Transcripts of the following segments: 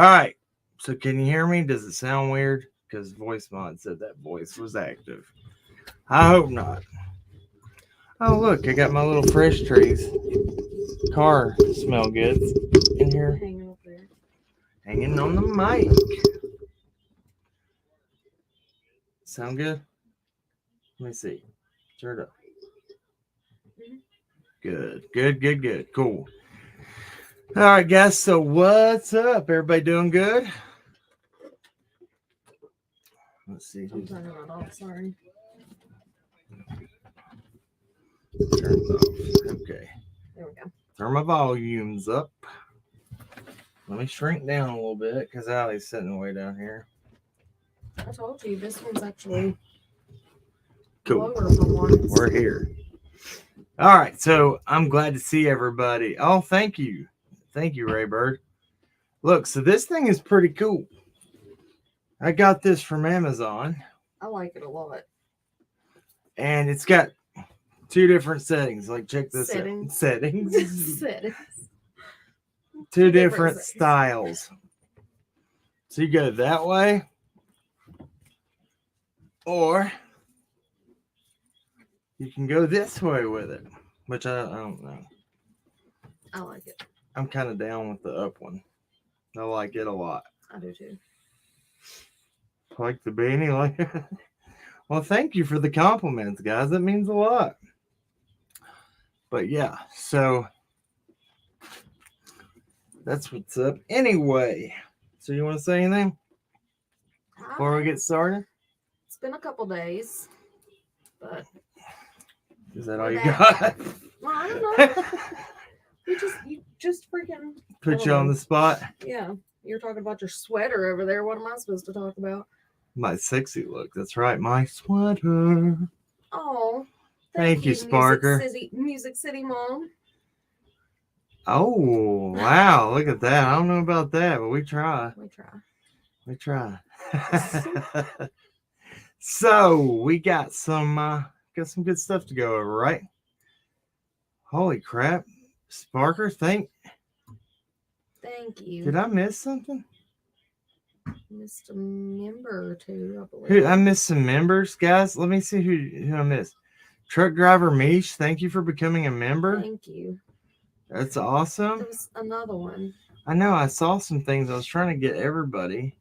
All right. So can you hear me? Does it sound weird? Because voice mod said that voice was active. I hope not. Oh, look, I got my little fresh trees. Car smell goods in here. Hanging up there. Hanging on the mic. Sound good? Let me see. Turn it up. Good. Cool. All right, guys. So what's up? Everybody doing good? Let's see. I'm turning it off. Sorry. Turn it off. Okay. There we go. Turn my volumes up. Let me shrink down a little bit because Allie's sitting way down here. I told you this one's actually Cool. lower for once. We're here. All right. So I'm glad to see everybody. Oh, thank you. Thank you, Raybird. Look, so this thing is pretty cool. I got this from Amazon. I like it a lot. And it's got two different settings. Like, check this out. Settings. Settings. Two different styles. So you go that way. Or you can go this way with it. Which I don't know. I like it. I'm kind of down with the up one. I like it a lot. I do too. Like the beanie, like. Well, thank you for the compliments, guys. That means a lot. But yeah, so that's what's up. Anyway, so you want to say anything before we get started? It's been a couple days, but is that all you got? Well, I don't know. you just freaking put you on the spot. Yeah, you're talking about your sweater over there. What am I supposed to talk about? My sexy look. That's right, my sweater. Oh, thank you, Sparker. Music City Mom. Oh, wow. Look at that. I don't know about that, but we try. We try. So, we got some good stuff to go over, right? Holy crap. Sparker, thank you. Did I miss something? Missed a member or two, I believe. I missed some members, guys. Let me see who I missed. Truck driver Mish, thank you for becoming a member. Thank you. That's awesome. There was another one. I know. I saw some things. I was trying to get everybody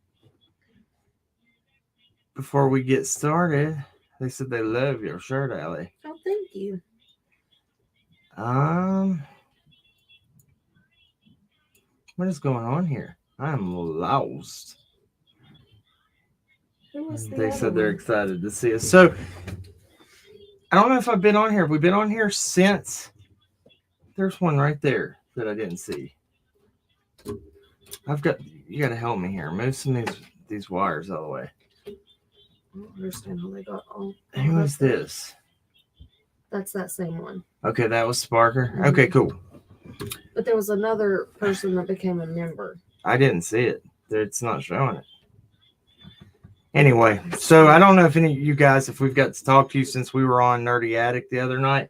before we get started. They said they love your shirt, Allie. Oh, thank you. What is going on here? I'm lost. They said they're excited to see us. So, I don't know if I've been on here. Have we been on here since? There's one right there that I didn't see. You got to help me here. Move some of these wires out of the way. I don't understand how they got all. Who is this? That's that same one. Okay, that was Sparker. Mm-hmm. Okay, cool. But there was another person that became a member. I didn't see it. It's not showing it. Anyway, so I don't know if any of you guys, if we've got to talk to you since we were on Nerdy Addict the other night.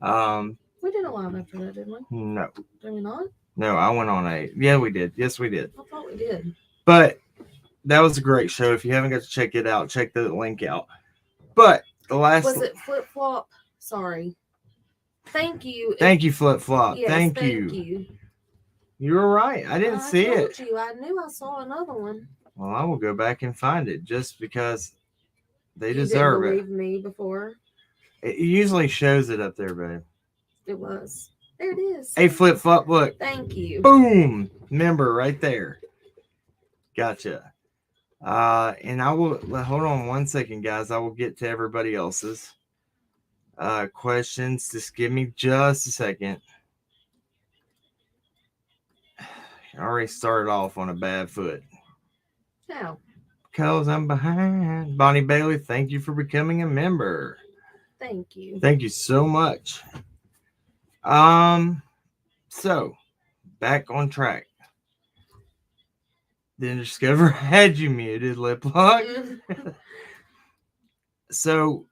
We did a live after that, didn't we? No. Did we not? No, I went on yeah, we did. Yes, we did. I thought we did. But that was a great show. If you haven't got to check it out, check the link out. But the last... Was it Flip Flop? Sorry. Thank you. Thank you, Flip Flop. Yes, thank you. You were right. I didn't see it. I knew I saw another one. Well, I will go back and find it just because they deserve it. You didn't believe me before? It usually shows it up there, babe. It was. There it is. Hey, Flip Flop, look. Thank you. Boom. Member right there. Gotcha. And I will, hold on one second, guys. I will get to everybody else's questions. Just give me just a second. I already started off on a bad foot. How? Because I'm behind. Bonnie Bailey, thank you for becoming a member. Thank you. Thank you so much. So back on track. Then Discover had you muted, Lip Lock. So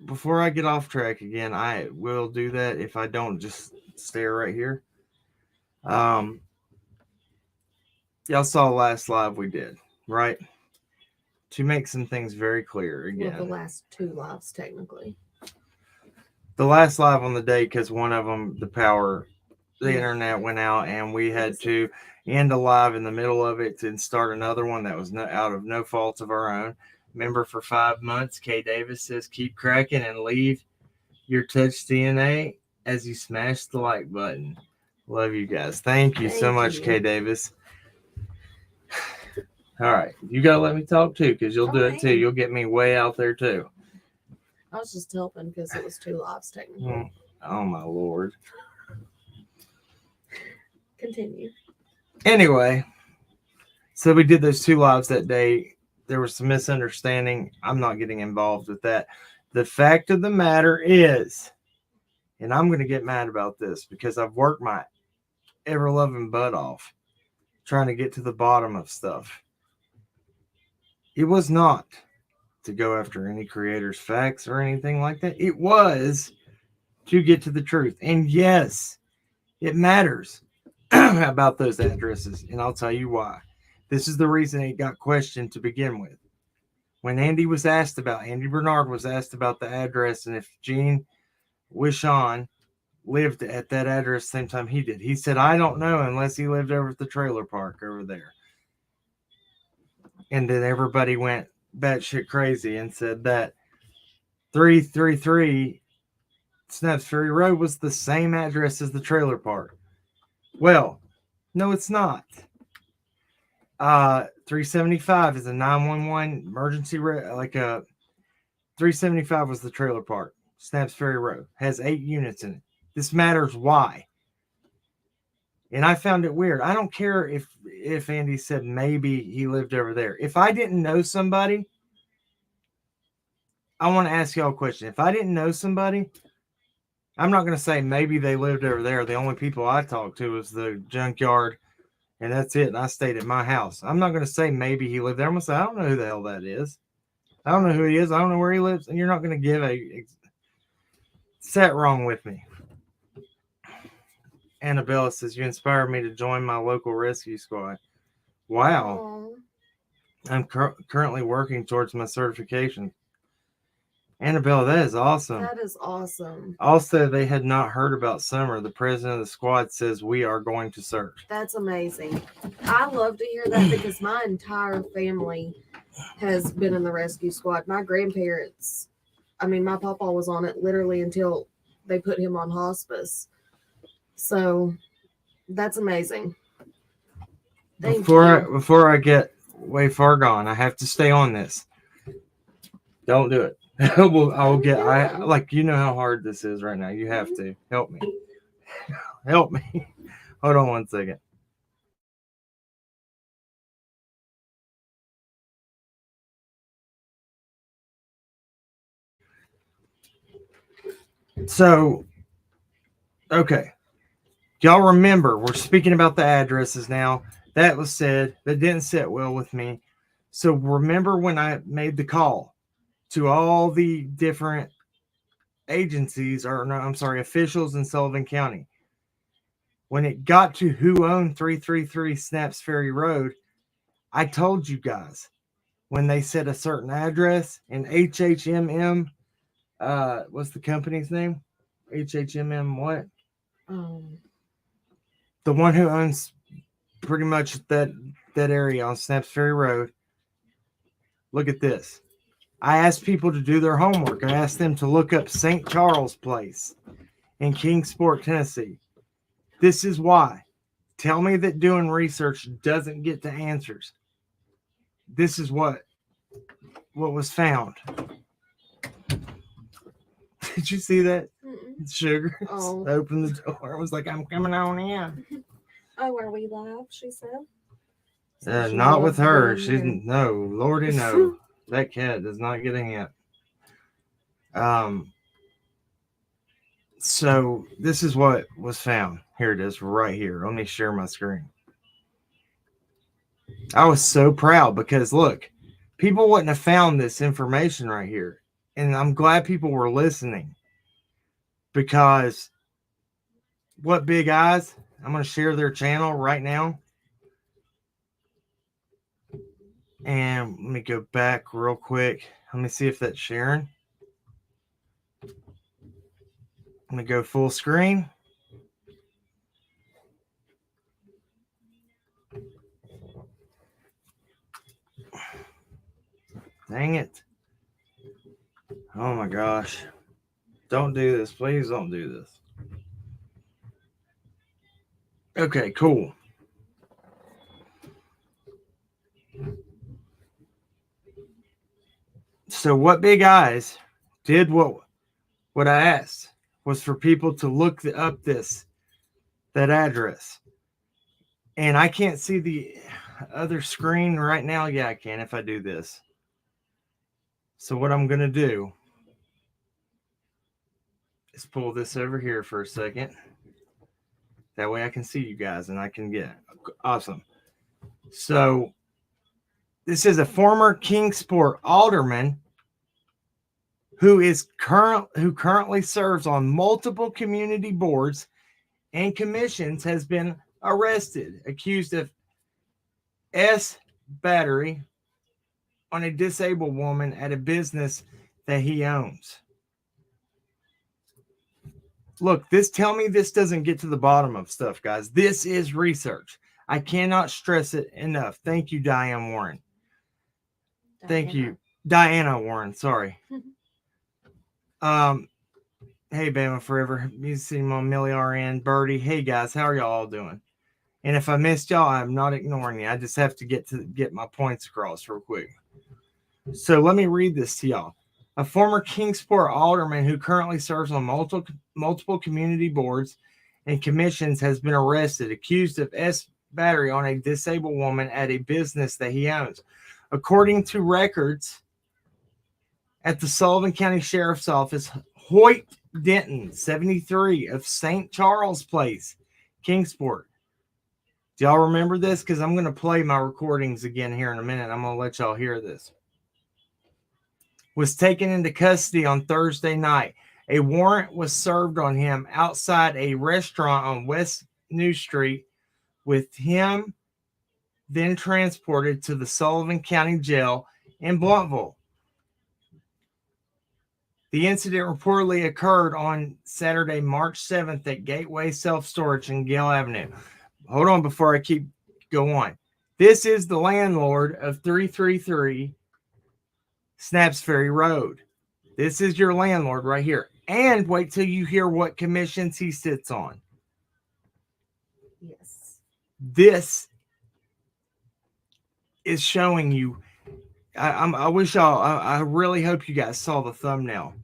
before I get off track again, I will do that if I don't just stare right here. y'all saw last live we did, right? To make some things very clear Well, again. the last 2 lives, technically. The last live on the day, because one of them, the Yeah. internet went out, and we had to end a live in the middle of it and start another one that was out of no fault of our own. Member for 5 months, Kay Davis says, keep cracking and leave your touch DNA as you smash the like button. Love you guys. Thank you so Thank much, you. Kay Davis. All right. You got to let me talk too, because you'll do it too. Fine. You'll get me way out there too. I was just helping because it was 2 lives, technically. Oh, my Lord. Continue. Anyway, so we did those 2 lives that day. There was some misunderstanding. I'm not getting involved with that. The fact of the matter is, and I'm going to get mad about this because I've worked my ever-loving butt off trying to get to the bottom of stuff. It was not to go after any creator's facts or anything like that. It was to get to the truth. And yes, it matters about those addresses, and I'll tell you why. This is the reason it got questioned to begin with. When Andy Bernard was asked about the address and if Gene Wishon lived at that address the same time he did. He said, I don't know unless he lived over at the trailer park over there. And then everybody went batshit crazy and said that 333 Snaps Ferry Road was the same address as the trailer park. Well, no, it's not. 375 is a 911 emergency, 375 was the trailer park. Snaps Ferry Road has 8 units in it. This matters why. And I found it weird. I don't care if Andy said maybe he lived over there. If I didn't know somebody, I want to ask y'all a question. If I didn't know somebody, I'm not going to say maybe they lived over there. The only people I talked to was the junkyard, and that's it. And I stayed at my house. I'm not going to say maybe he lived there. I'm going to say, I don't know who the hell that is. I don't know who he is. I don't know where he lives. And you're not going to give set wrong with me. Annabella says, you inspired me to join my local rescue squad. Wow. Aww. I'm currently working towards my certification. Annabella, that is awesome. That is awesome. Also, they had not heard about Summer. The president of the squad says we are going to search. That's amazing. I love to hear that because my entire family has been in the rescue squad. My grandparents, my papa was on it literally until they put him on hospice. So that's amazing. Before I get way far gone, I have to stay on this. Don't do it. You know how hard this is right now. You have to help me. Help me. Hold on 1 second. So, okay. Y'all remember, we're speaking about the addresses now. That was said. That didn't sit well with me. So remember when I made the call to all the different officials in Sullivan County. When it got to who owned 333 Snaps Ferry Road, I told you guys when they said a certain address and HHMM, what's the company's name? HHMM what? The one who owns pretty much that area on Snaps Ferry Road. Look at this. I asked people to do their homework. I asked them to look up St. Charles Place in Kingsport, Tennessee. This is why. Tell me that doing research doesn't get to answers. This is what was found. Did you see that? Sugar opened the door. I was like, I'm coming on in. Oh, are we live? She said. Not with her. No, Lordy, no. That cat does not get a hint. So this is what was found. Here it is right here. Let me share my screen. I was so proud because look, people wouldn't have found this information right here. And I'm glad people were listening because what big eyes? I'm going to share their channel right now. And let me go back real quick. Let me see if that's sharing. I'm going to go full screen. Dang it. Oh my gosh. Don't do this. Please don't do this. Okay, cool. So what Big Eyes did what I asked was for people to look up that address. And I can't see the other screen right now. Yeah, I can if I do this. So what I'm going to do is pull this over here for a second. That way I can see you guys and I can get awesome. So this is a former Kingsport alderman who currently serves on multiple community boards and commissions, has been arrested, accused of battery on a disabled woman at a business that he owns. Look, tell me this doesn't get to the bottom of stuff, guys. This is research. I cannot stress it enough. Thank you, Diane Warren. Thank you. Diana Warren, sorry. Hey, Bama Forever. You see my Millie RN, Birdie. Hey, guys, how are y'all all doing? And if I missed y'all, I'm not ignoring you. I just have to get my points across real quick. So let me read this to y'all. A former Kingsport alderman who currently serves on multiple community boards and commissions has been arrested, accused of battery on a disabled woman at a business that he owns. According to records at the Sullivan County Sheriff's Office, Hoyt Denton, 73, of St. Charles Place, Kingsport. Do y'all remember this? Because I'm going to play my recordings again here in a minute. I'm going to let y'all hear this. Was taken into custody on Thursday night. A warrant was served on him outside a restaurant on West New Street, with him then transported to the Sullivan County Jail in Blountville. The incident reportedly occurred on Saturday, March 7th at Gateway Self-Storage in Gale Avenue. Hold on before I go on. This is the landlord of 333 Snaps Ferry Road. This is your landlord right here. And wait till you hear what commissions he sits on. Yes. This is showing you. I wish y'all. I really hope you guys saw the thumbnail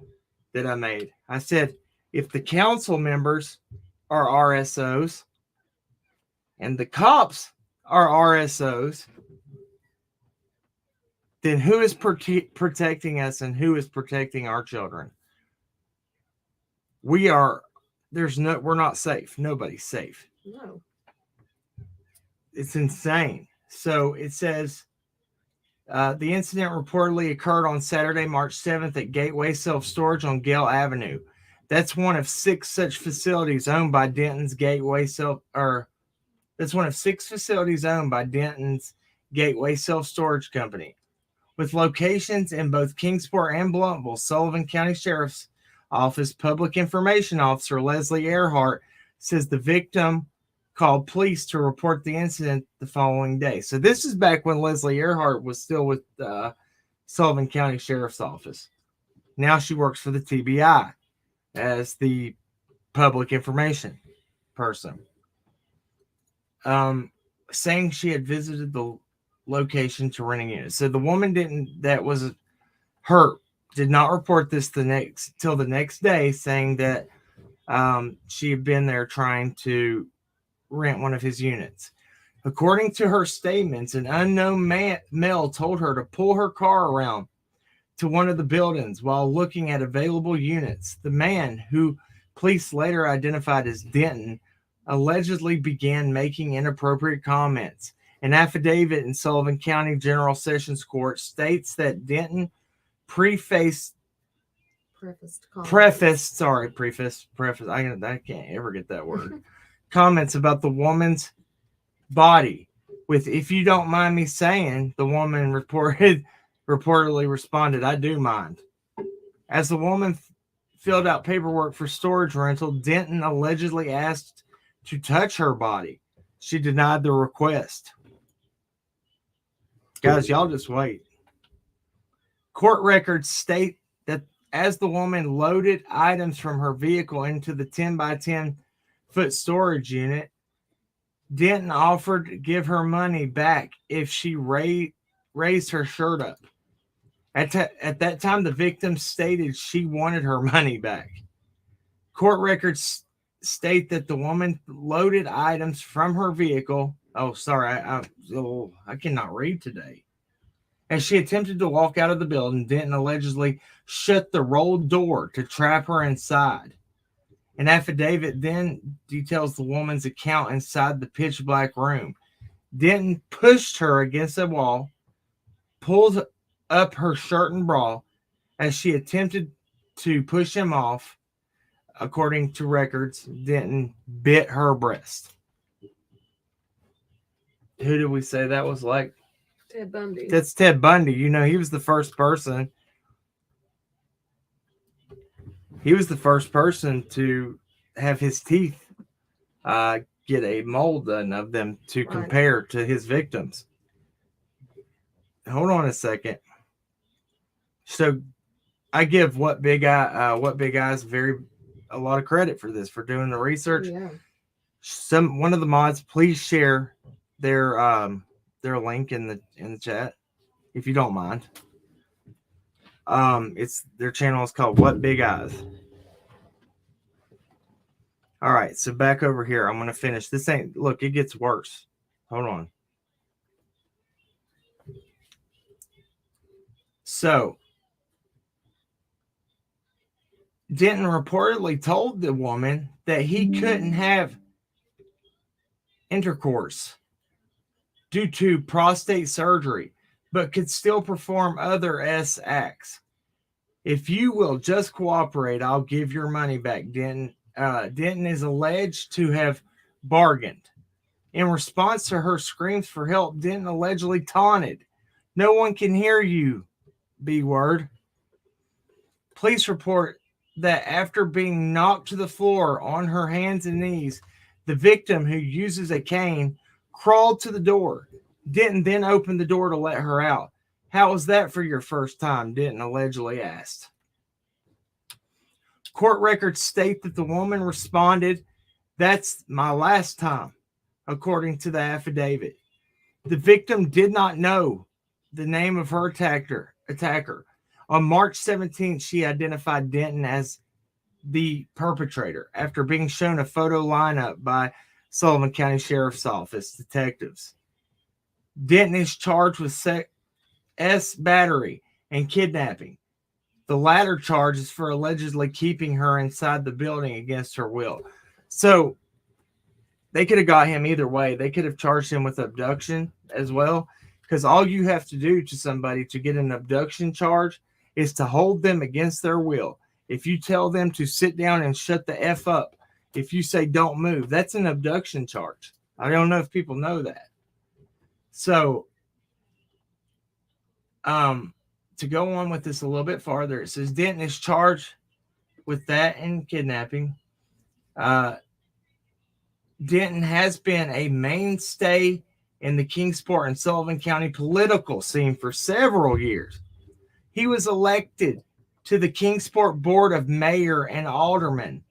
that I made. I said if the council members are RSOs and the cops are RSOs, then who is protecting us and who is protecting our children? We're not safe. Nobody's safe. No. It's insane. So it says the incident reportedly occurred on Saturday, March 7th at Gateway Self-Storage on Gale Avenue. That's one of 6 such facilities owned by Denton's Gateway That's one of 6 facilities owned by Denton's Gateway Self-Storage Company. With locations in both Kingsport and Blountville, Sullivan County Sheriff's Office Public Information Officer Leslie Earhart says the victim called police to report the incident the following day. So this is back when Leslie Earhart was still with the Sullivan County Sheriff's Office. Now she works for the TBI as the public information person. Saying she had visited the location to rent a unit. So the woman that was hurt did not report this till the next day, saying that she had been there trying to rent one of his units. According to her statements, an unknown male told her to pull her car around to one of the buildings while looking at available units. The man, who police later identified as Denton, allegedly began making inappropriate comments. An affidavit in Sullivan County General Sessions Court states that Denton prefaced. I can't ever get that word. Comments about the woman's body with "If you don't mind me saying," the woman reportedly responded, "I do mind." As the woman filled out paperwork for storage rental, Denton allegedly asked to touch her body. She denied the request. Guys, y'all just wait. Court records state that as the woman loaded items from her vehicle into the 10 by 10 foot storage unit, Denton offered to give her money back if she raised her shirt up. At that time, the victim stated she wanted her money back. Court records state that the woman loaded items from her vehicle. Oh, sorry, I cannot read today. As she attempted to walk out of the building, Denton allegedly shut the rolled door to trap her inside. An affidavit then details the woman's account inside the pitch black room. Denton pushed her against a wall, pulled up her shirt and bra. As she attempted to push him off, according to records, Denton bit her breast. Who did we say that was like? Ted Bundy. That's Ted Bundy. You know, he was the first person. He was the first person to have his teeth get a mold done of them to compare to his victims. Hold on a second. So I give What Big Eyes a lot of credit for this, for doing the research. Yeah. One of the mods, please share their link in the chat, if you don't mind. It's their channel is called What Big Eyes. All right, so back over here. I'm gonna finish. Look, it gets worse. Hold on. So Denton reportedly told the woman that he couldn't have intercourse due to prostate surgery, but could still perform other acts. If you will just cooperate, I'll give your money back, Denton. Denton is alleged to have bargained. In response to her screams for help, Denton allegedly taunted, "No one can hear you, B-word." Police report that after being knocked to the floor on her hands and knees, the victim, who uses a cane, crawled to the door. Denton then opened the door to let her out. "How was that for your first time?" Denton allegedly asked. Court records state that the woman responded, "That's my last time," according to the affidavit. The victim did not know the name of her attacker. On March 17th, she identified Denton as the perpetrator after being shown a photo lineup by Sullivan County Sheriff's Office detectives. Denton is charged with battery and kidnapping. The latter charge is for allegedly keeping her inside the building against her will. So they could have got him either way. They could have charged him with abduction as well, because all you have to do to somebody to get an abduction charge is to hold them against their will. If you tell them to sit down and shut the F up, if you say don't move, that's an abduction charge. I don't know if people know that. So, to go on with this a little bit farther, it says Denton is charged with that and kidnapping. Denton has been a mainstay in the Kingsport and Sullivan County political scene for several years. He was elected to the Kingsport Board of Mayor and Alderman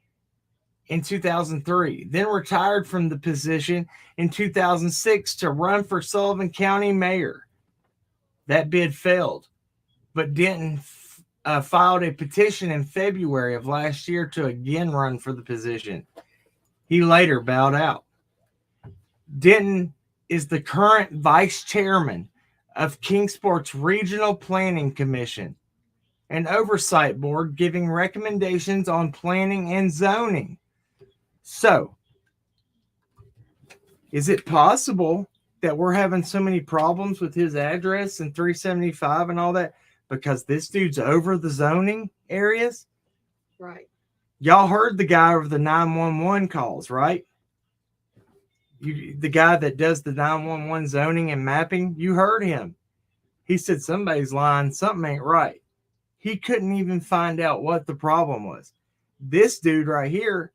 in 2003, then retired from the position in 2006 to run for Sullivan County Mayor. That bid failed, but Denton filed a petition in February of last year to again run for the position. He later bowed out. Denton is the current vice chairman of Kingsport's Regional Planning Commission, an oversight board giving recommendations on planning and zoning. So, is it possible that we're having so many problems with his address and 375 and all that because this dude's over the zoning areas? Right. Y'all heard the guy over the 911 calls, right? The guy that does the 911 zoning and mapping, you heard him. He said somebody's lying, something ain't right. He couldn't even find out what the problem was. This dude right here,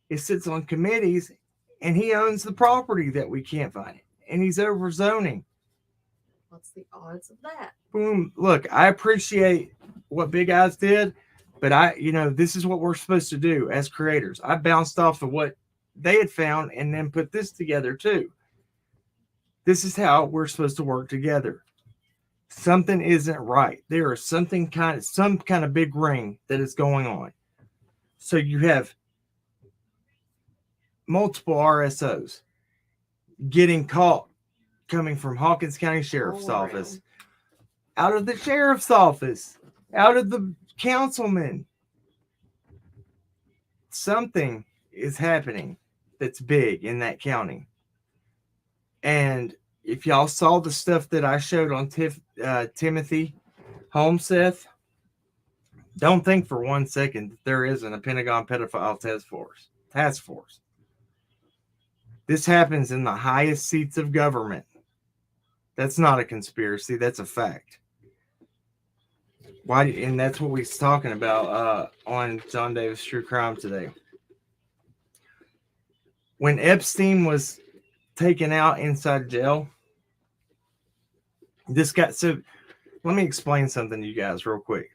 he sits on committees and he owns the property that we can't find. And he's over zoning. What's the odds of that? Boom. Look, I appreciate what Big Eyes did, but this is what we're supposed to do as creators. I bounced off of what they had found and then put this together too. This is how we're supposed to work together. Something isn't right. There is some kind of big ring that is going on. So you have multiple RSOs getting caught coming from Hawkins County Sheriff's Office, out of the Sheriff's Office, out of the councilman. Something is happening that's big in that county. And if y'all saw the stuff that I showed on Timothy Homeseth, don't think for 1 second that there isn't a Pentagon pedophile task force. This happens in the highest seats of government. That's not a conspiracy. That's a fact. Why? And that's what we was talking about on John Davis True Crime today. When Epstein was taken out inside jail, so let me explain something to you guys real quick.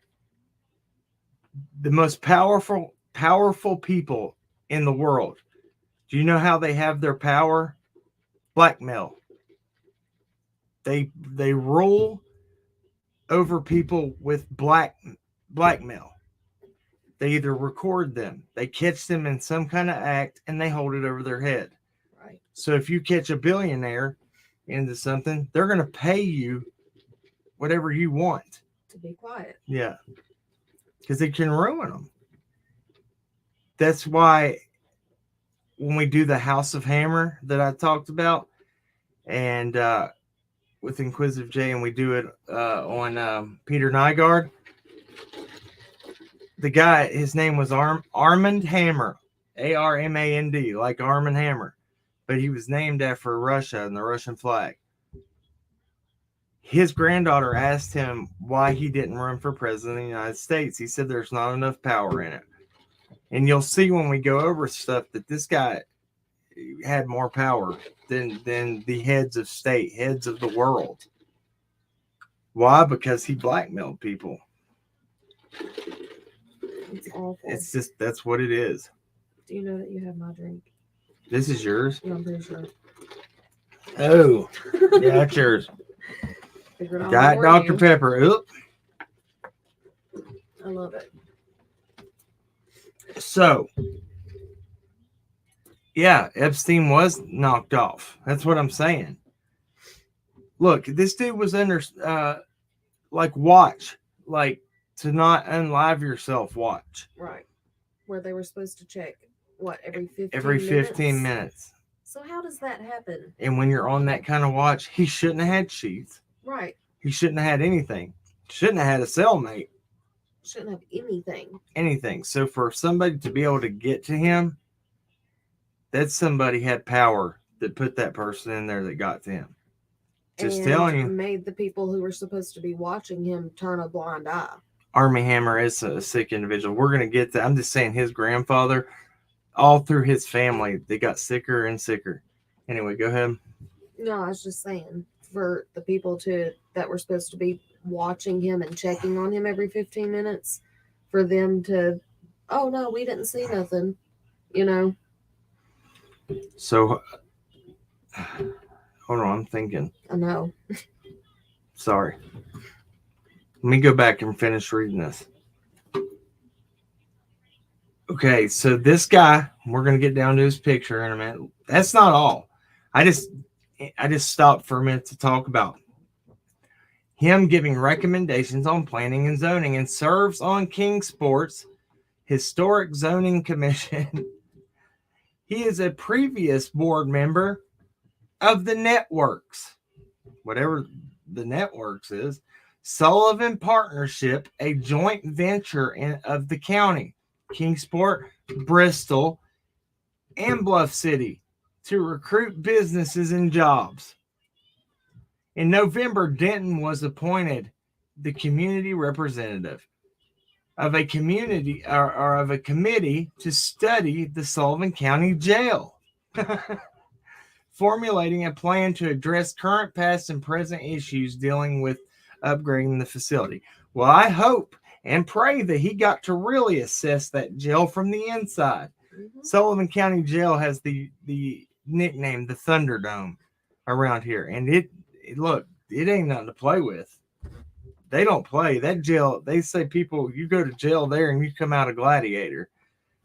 The most powerful people in the world, do you know how they have their power? Blackmail. They rule over people with blackmail. They either record them, they catch them in some kind of act, and they hold it over their head. Right. So if you catch a billionaire into something, they're going to pay you whatever you want. To be quiet. Yeah. Because it can ruin them. That's why when we do the House of Hammer that I talked about, and with Inquisitive J, and we do it on Peter Nygaard, the guy, his name was Armand Hammer, Armand, like Arm and Hammer, but he was named after Russia and the Russian flag. His granddaughter asked him why he didn't run for president of the United States. He said there's not enough power in it. And you'll see when we go over stuff that this guy had more power than the heads of state, heads of the world. Why? Because he blackmailed people. It's awful. It's just, that's what it is. Do you know that you have my drink? This is yours? Yeah, I'm pretty sure. Oh, yeah, that's yours. Got Dr. Pepper. Oop. I love it. So, yeah, Epstein was knocked off. That's what I'm saying. Look, this dude was under, watch. Like, to not unlive yourself, watch. Right. Where they were supposed to check, what, every 15 minutes? Every 15 minutes. So how does that happen? And when you're on that kind of watch, he shouldn't have had sheaths. Right. He shouldn't have had anything. Shouldn't have had a cellmate. Shouldn't have anything. Anything. So for somebody to be able to get to him, that somebody had power that put that person in there that got to him. Just and telling you. Made the people who were supposed to be watching him turn a blind eye. Armie Hammer is a sick individual. We're going to get to, I'm just saying his grandfather, all through his family, they got sicker and sicker. Anyway, go ahead. No, I was just saying, for the people that were supposed to be watching him and checking on him every 15 minutes, for them to, oh no, we didn't see nothing, So, hold on, I'm thinking. I know. Sorry. Let me go back and finish reading this. Okay, so this guy, we're going to get down to his picture in a minute. That's not all. I just stopped for a minute to talk about him giving recommendations on planning and zoning, and serves on Kingsport's Historic Zoning Commission. He is a previous board member of the Networks, whatever the Networks is, Sullivan Partnership, a joint venture of the county, Kingsport, Bristol, and Bluff City. to recruit businesses and jobs. In November, Denton was appointed the community representative of a community or of a committee to study the Sullivan County Jail, formulating a plan to address current, past, and present issues dealing with upgrading the facility. Well, I hope and pray that he got to really assess that jail from the inside. Sullivan County Jail has the nickname the Thunderdome around here, and it ain't nothing to play with. They don't play that jail. They say people, you go to jail there and you come out a gladiator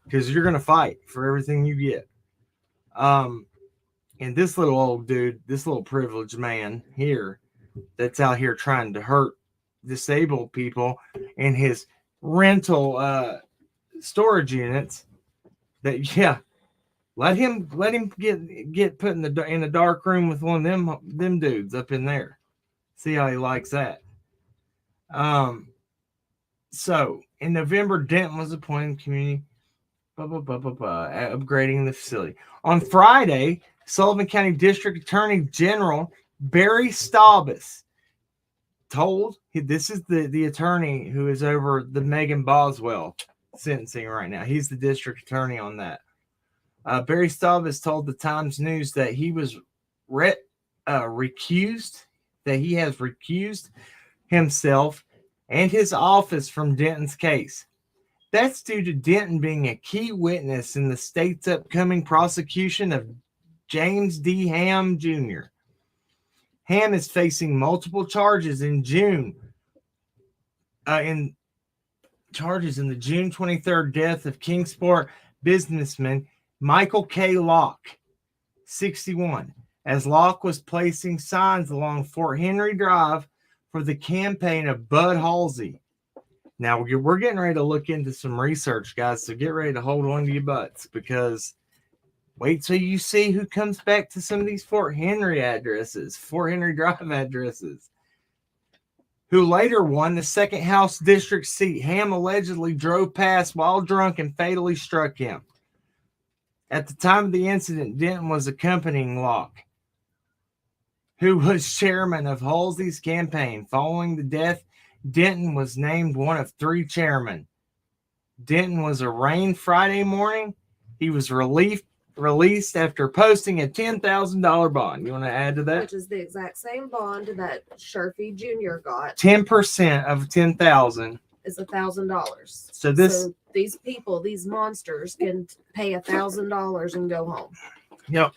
because you're gonna fight for everything you get. And this little old dude, this little privileged man here, that's out here trying to hurt disabled people in his rental storage units. That let him get put in the dark room with one of them dudes up in there. See how he likes that. So in November, Denton was appointed community upgrading the facility. On Friday, Sullivan County District Attorney General Barry Staubis told, this is the attorney who is over the Megan Boswell sentencing right now. He's the district attorney on that. Barry Staubis told the Times News that he was recused, that he has recused himself and his office from Denton's case. That's due to Denton being a key witness in the state's upcoming prosecution of James D. Ham Jr. Ham is facing multiple charges in June, in the June 23rd death of Kingsport businessman Michael K. Locke, 61, as Locke was placing signs along Fort Henry Drive for the campaign of Bud Halsey. Now, we're getting ready to look into some research, guys, so get ready to hold on to your butts, because wait till you see who comes back to some of these Fort Henry Drive addresses, who later won the 2nd House District seat. Ham allegedly drove past while drunk and fatally struck him. At the time of the incident, Denton was accompanying Locke, who was chairman of Halsey's campaign. Following the death, Denton was named one of 3 chairmen. Denton was arraigned Friday morning. He was released after posting a $10,000 bond. You want to add to that? Which is the exact same bond that Sharfie Jr. got. 10% of 10,000 is $1,000. So these people, these monsters, can pay $1,000 and go home. Yep.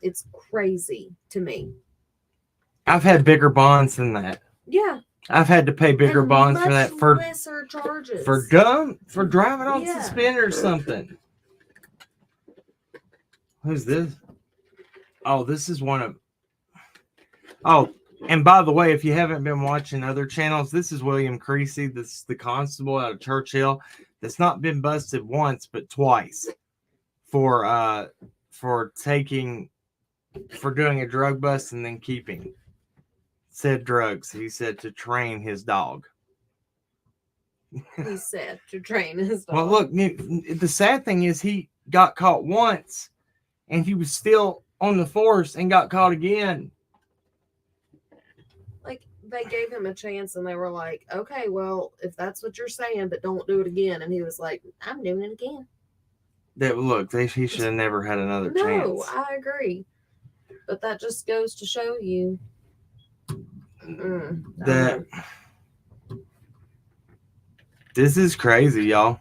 It's crazy to me. I've had bigger bonds than that. Yeah. I've had to pay bigger bonds for that, for lesser charges, for driving on suspended or something. Who's this? Oh, this is one of. Oh, and by the way, if you haven't been watching other channels, this is William Creasy. This is the constable out of Churchill that's not been busted once but twice for doing a drug bust and then keeping said drugs. He said to train his dog. He said to train his dog. Well, look, the sad thing is he got caught once and he was still on the force and got caught again. Like, they gave him a chance and they were like, okay, well, if that's what you're saying, but don't do it again. And he was like, I'm doing it again. He should have never had another chance. No, I agree. But that just goes to show you that this is crazy, y'all.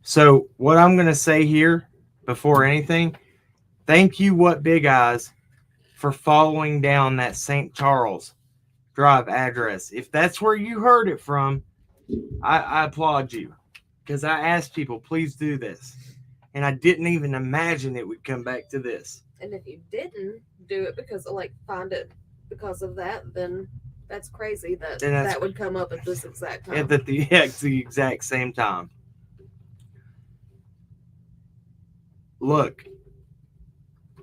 So what I'm going to say here before anything, thank you, What Big Eyes, for following down that St. Charles Drive address. If that's where you heard it from, I applaud you, because I asked people, please do this. And I didn't even imagine it would come back to this. And if you didn't do it because of, find it because of that, then that's crazy that would come up at this exact time. At the exact same time. Look,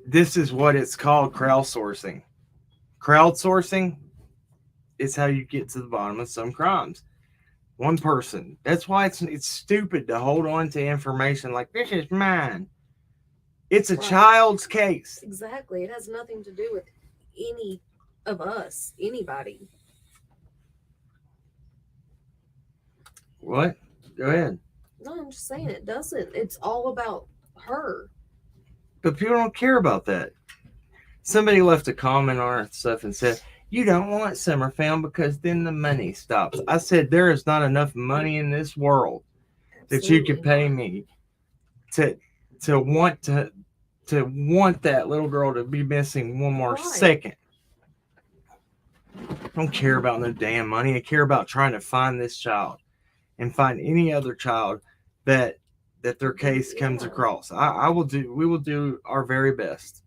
this is what it's called, crowdsourcing. Crowdsourcing is how you get to the bottom of some crimes. One person. That's why it's stupid to hold on to information like, this is mine. It's a Right. child's case. Exactly. It has nothing to do with any of us, anybody. What? Go ahead. No, I'm just saying it doesn't. It's all about her. But people don't care about that. Somebody left a comment on our stuff and said, "You don't want Summerfam because then the money stops." I said, "There is not enough money in this world that you could pay me to to want to want that little girl to be missing one more Right. second. I don't care about no damn money. I care about trying to find this child and find any other child that their case comes across. We will do our very best.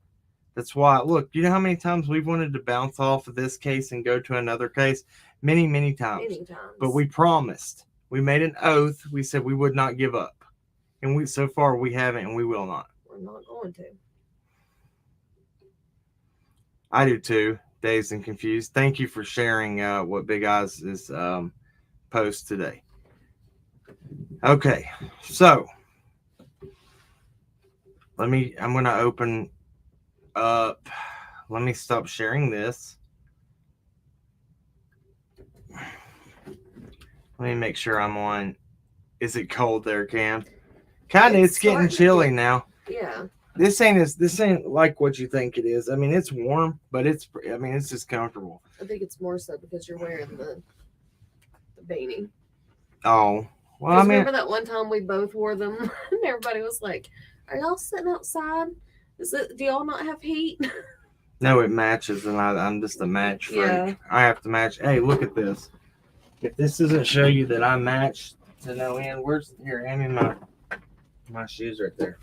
That's why, look, you know how many times we've wanted to bounce off of this case and go to another case? Many, many times. Many times. But we promised. We made an oath. We said we would not give up. And so far we haven't, and we will not. We're not going to. I do too, dazed and confused. Thank you for sharing what Big Eyes is post today. Okay, so I'm going to open up. Let me stop sharing this. Let me make sure I'm on. Is it cold there, Cam? Kind of. It's getting chilly now. Yeah. This ain't like what you think it is. I mean, it's warm, but it's just comfortable. I think it's more so because you're wearing the beanie. Oh, well, I mean, remember that one time we both wore them and everybody was like, "Are y'all sitting outside? Do y'all not have heat?" No, it matches, and I'm just a match freak. Yeah. I have to match. Hey, look at this. If this doesn't show you that I matched to no end, where's here? Hand me my shoes right there.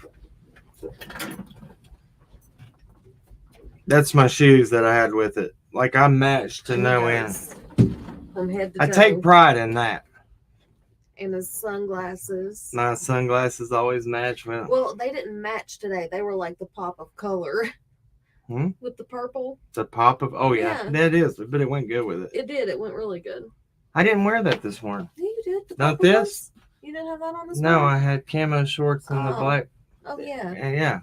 That's my shoes that I had with it. Like I matched to no end. From head to toe. I take pride in that. And his sunglasses. My sunglasses always match with. Well, they didn't match today. They were like the pop of color. With the purple. The pop of that is, but it went good with it. It did. It went really good. I didn't wear that this morning. Yeah, you did. Not this. Ones? You didn't have that on this morning? No, I had camo shorts and the black. Oh yeah. And yeah.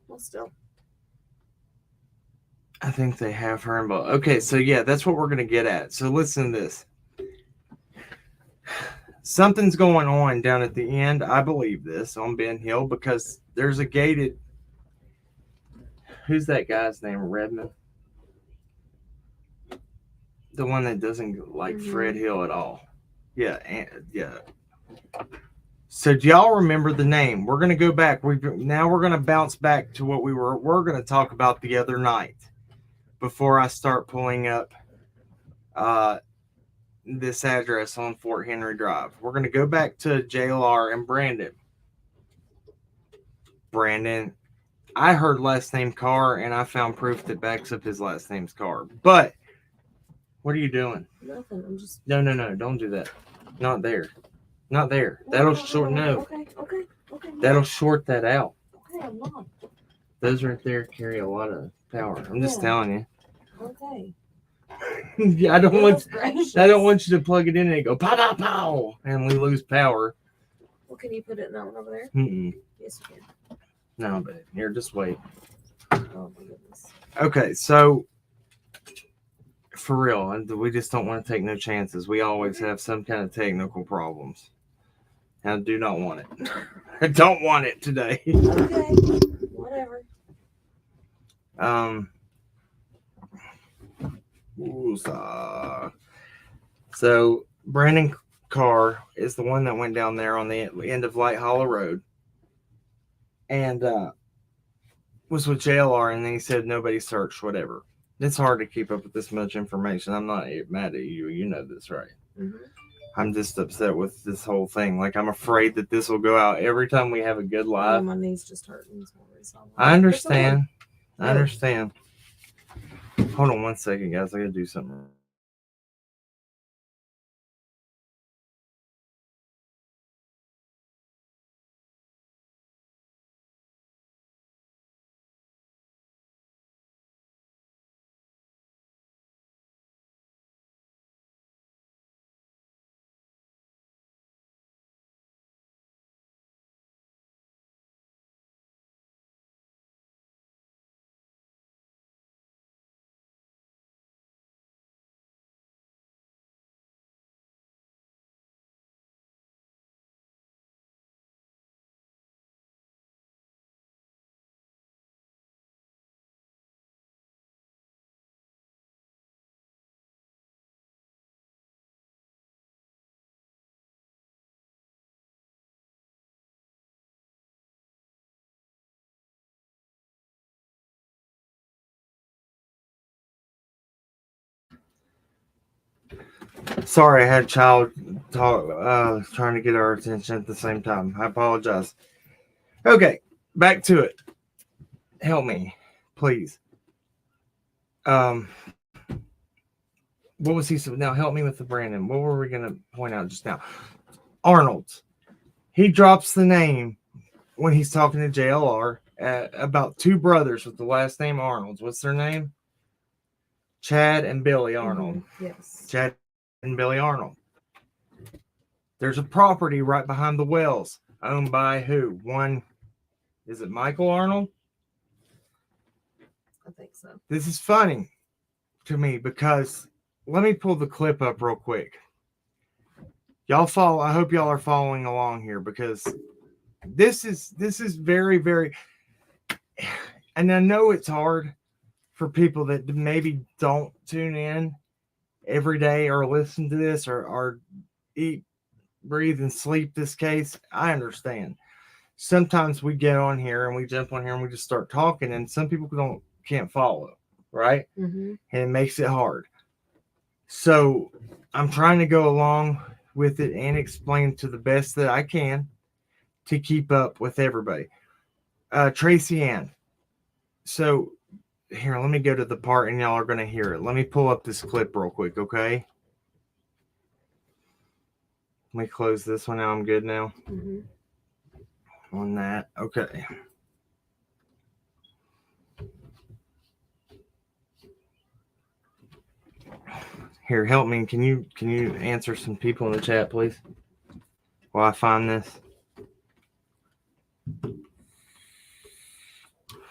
Well, still. I think they have her involved. Okay, so yeah, that's what we're gonna get at. So listen to this. Something's going on down at the end. I believe this on Ben Hill because there's a gated. Who's that guy's name? Redmond. The one that doesn't like Fred Hill at all. Yeah, yeah. So do y'all remember the name? We're gonna go back. We're gonna bounce back to what we're gonna talk about the other night. Before I start pulling up this address on Fort Henry Drive. We're going to go back to JLR and Brandon. Brandon, I heard last name Carr, and I found proof that backs up his last name's Carr. But, what are you doing? Nothing. I'm just... No, don't do that. Not there. Not there. That'll short... No. Okay. That'll short that out. Okay, I'm not. Those right there carry a lot of power. I'm just telling you. Okay. Yeah, I don't want you to plug it in and go pow pow pow, and we lose power. Well, can you put it in that one over there? Mm-mm. Yes, you can. No, but here, just wait. Oh my goodness. Okay, so for real, we just don't want to take no chances. We always have some kind of technical problems. I do not want it. I don't want it today. Okay, whatever. So Brandon Carr is the one that went down there on the end of Light Hollow Road and was with JLR, and then he said nobody searched, whatever. It's hard to keep up with this much information. I'm not mad at you. You know this, right? Mm-hmm. I'm just upset with this whole thing. Like, I'm afraid that this will go out every time we have a good live. My knees just hurting. I understand. I understand. Hold on one second, guys. I gotta do something. Sorry, I had a child trying to get our attention at the same time. I apologize. Okay, back to it. Help me, please. What was he? Now help me with the Brandon. What were we gonna point out just now? Arnold's. He drops the name when he's talking to JLR about two brothers with the last name Arnold's. What's their name? Chad and Billy Arnold. Yes. Chad and Billy Arnold. There's a property right behind the wells owned by who? One, is it Michael Arnold? I think so. This is funny to me because let me pull the clip up real quick. Y'all follow. I hope y'all are following along here because this is very, very, and I know it's hard for people that maybe don't tune in every day or listen to this or eat, breathe, and sleep this case. I understand. Sometimes we get on here and we jump on here and we just start talking, and some people can't follow, right? Mm-hmm. And it makes it hard. So I'm trying to go along with it and explain to the best that I can to keep up with everybody. Tracy Ann. So here, let me go to the part and y'all are going to hear it. Let me pull up this clip real quick, okay? Let me close this one out. I'm good now. Mm-hmm. On that. Okay. Here, help me. Can you answer some people in the chat, please? While I find this.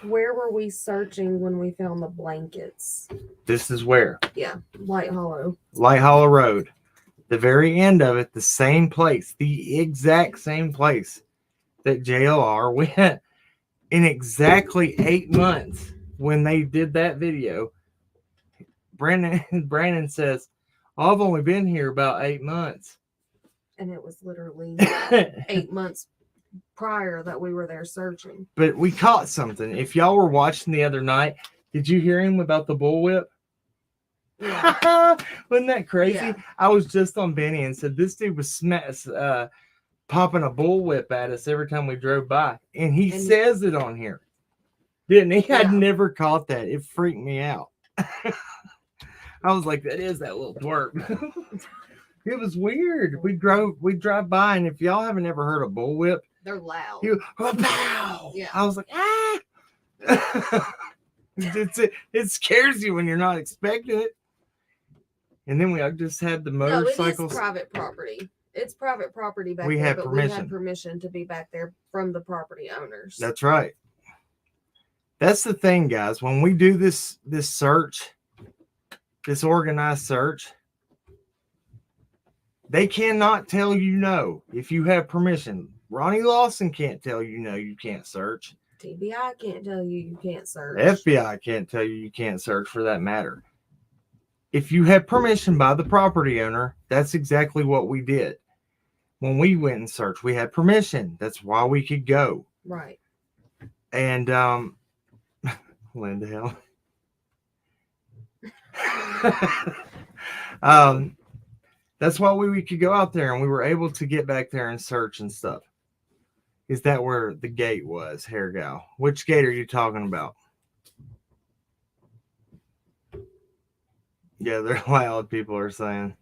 Where were we searching when we found the blankets? This is where? Yeah, Light Hollow. Light Hollow Road. The very end of it, the same place, the exact same place that JLR went in exactly 8 months when they did that video. Brandon says, I've only been here about 8 months. And it was literally 8 months prior that we were there searching. But we caught something. If y'all were watching the other night, did you hear him about the bullwhip? Yeah. Wasn't that crazy? Yeah. I was just on Benny and said this dude was popping a bullwhip at us every time we drove by. And he says it on here. Didn't he? Yeah. I'd never caught that. It freaked me out. I was like, that is that little twerp. It was weird. We drive by, and if y'all haven't ever heard a bullwhip, they're loud. Pow! Yeah. I was like, ah! It scares you when you're not expecting it. And then we just had the motorcycles. No, it is private property. It's private property back we there, had but permission. we had permission to be back there from the property owners. That's right. That's the thing, guys. When we do this search, this organized search, they cannot tell you no if you have permission. Ronnie Lawson can't tell you no, you can't search. TBI can't tell you can't search. FBI can't tell you can't search, for that matter. If you have permission by the property owner, that's exactly what we did. When we went and searched, we had permission. That's why we could go. Right. And Linda Hill. That's why we could go out there, and we were able to get back there and search and stuff. Is that where the gate was, Hairgal? Which gate are you talking about? Yeah, they're loud, people are saying.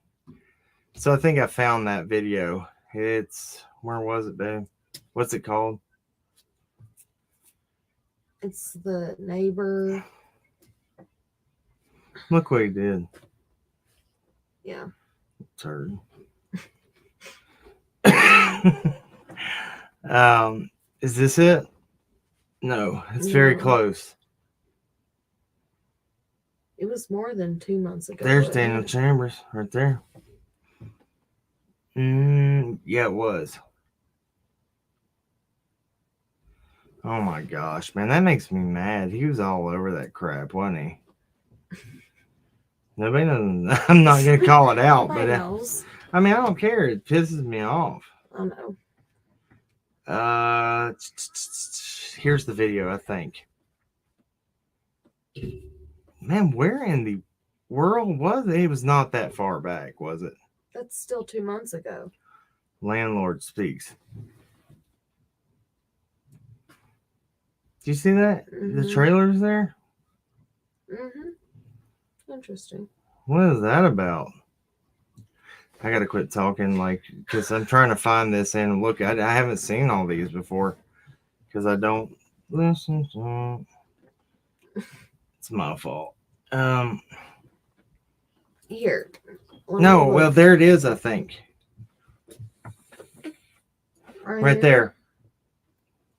So I think I found that video. Where was it, babe? What's it called? It's the neighbor. Look what he did. Yeah. Turd. Is this it? No, it's very close. It was more than 2 months ago. There's Daniel Chambers right there. Yeah, it was. Oh my gosh, man, that makes me mad. He was all over that crap, wasn't he? Nobody knows. I'm not gonna call it out, but I mean, I don't care. It pisses me off. I know. Here's the video, I think. Man, where in the world was it? It was not that far back, was it? That's still 2 months ago. Landlord speaks. Do you see that? The Mhm. trailer's there? Interesting. What is that about? I gotta quit talking, like, because I'm trying to find this and look. I haven't seen all these before because I don't listen to. It's my fault. Here. let me No, look. well, there it is, I think. Right here? there.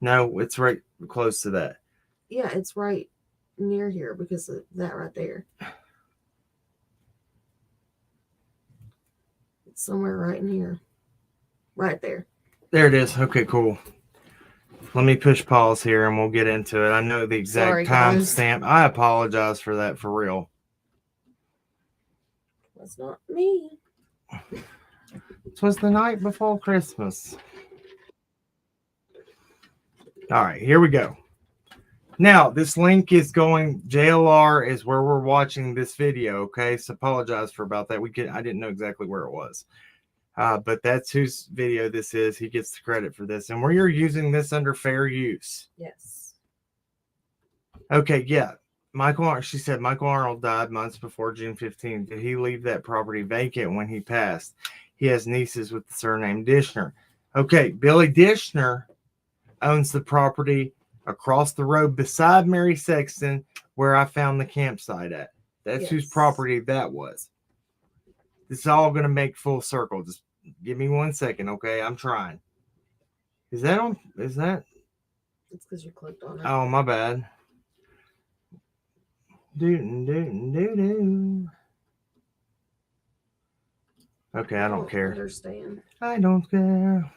No, it's right close to that. Yeah, it's right near here because of that right there. It's somewhere right in here. Right there. There it is. Okay, cool. Let me push pause here and we'll get into it. I know the exact timestamp. I apologize for that, for real. That's not me. This was the night before Christmas. All right, here we go. Now, this link is going, JLR is where we're watching this video, okay? So apologize for about that. I didn't know exactly where it was. But that's whose video this is. He gets the credit for this. And we're using this under fair use. Yes. Okay, yeah. She said Michael Arnold died months before June 15th. Did he leave that property vacant when he passed? He has nieces with the surname Dishner. Okay, Billy Dishner owns the property across the road beside Mary Sexton where I found the campsite at. That's whose property that was. This is all going to make full circle. Just give me 1 second, okay? I'm trying. Is that on? Is that? It's because you clicked on it. Oh, my bad. Do. Okay, I don't care. Understand. I don't care.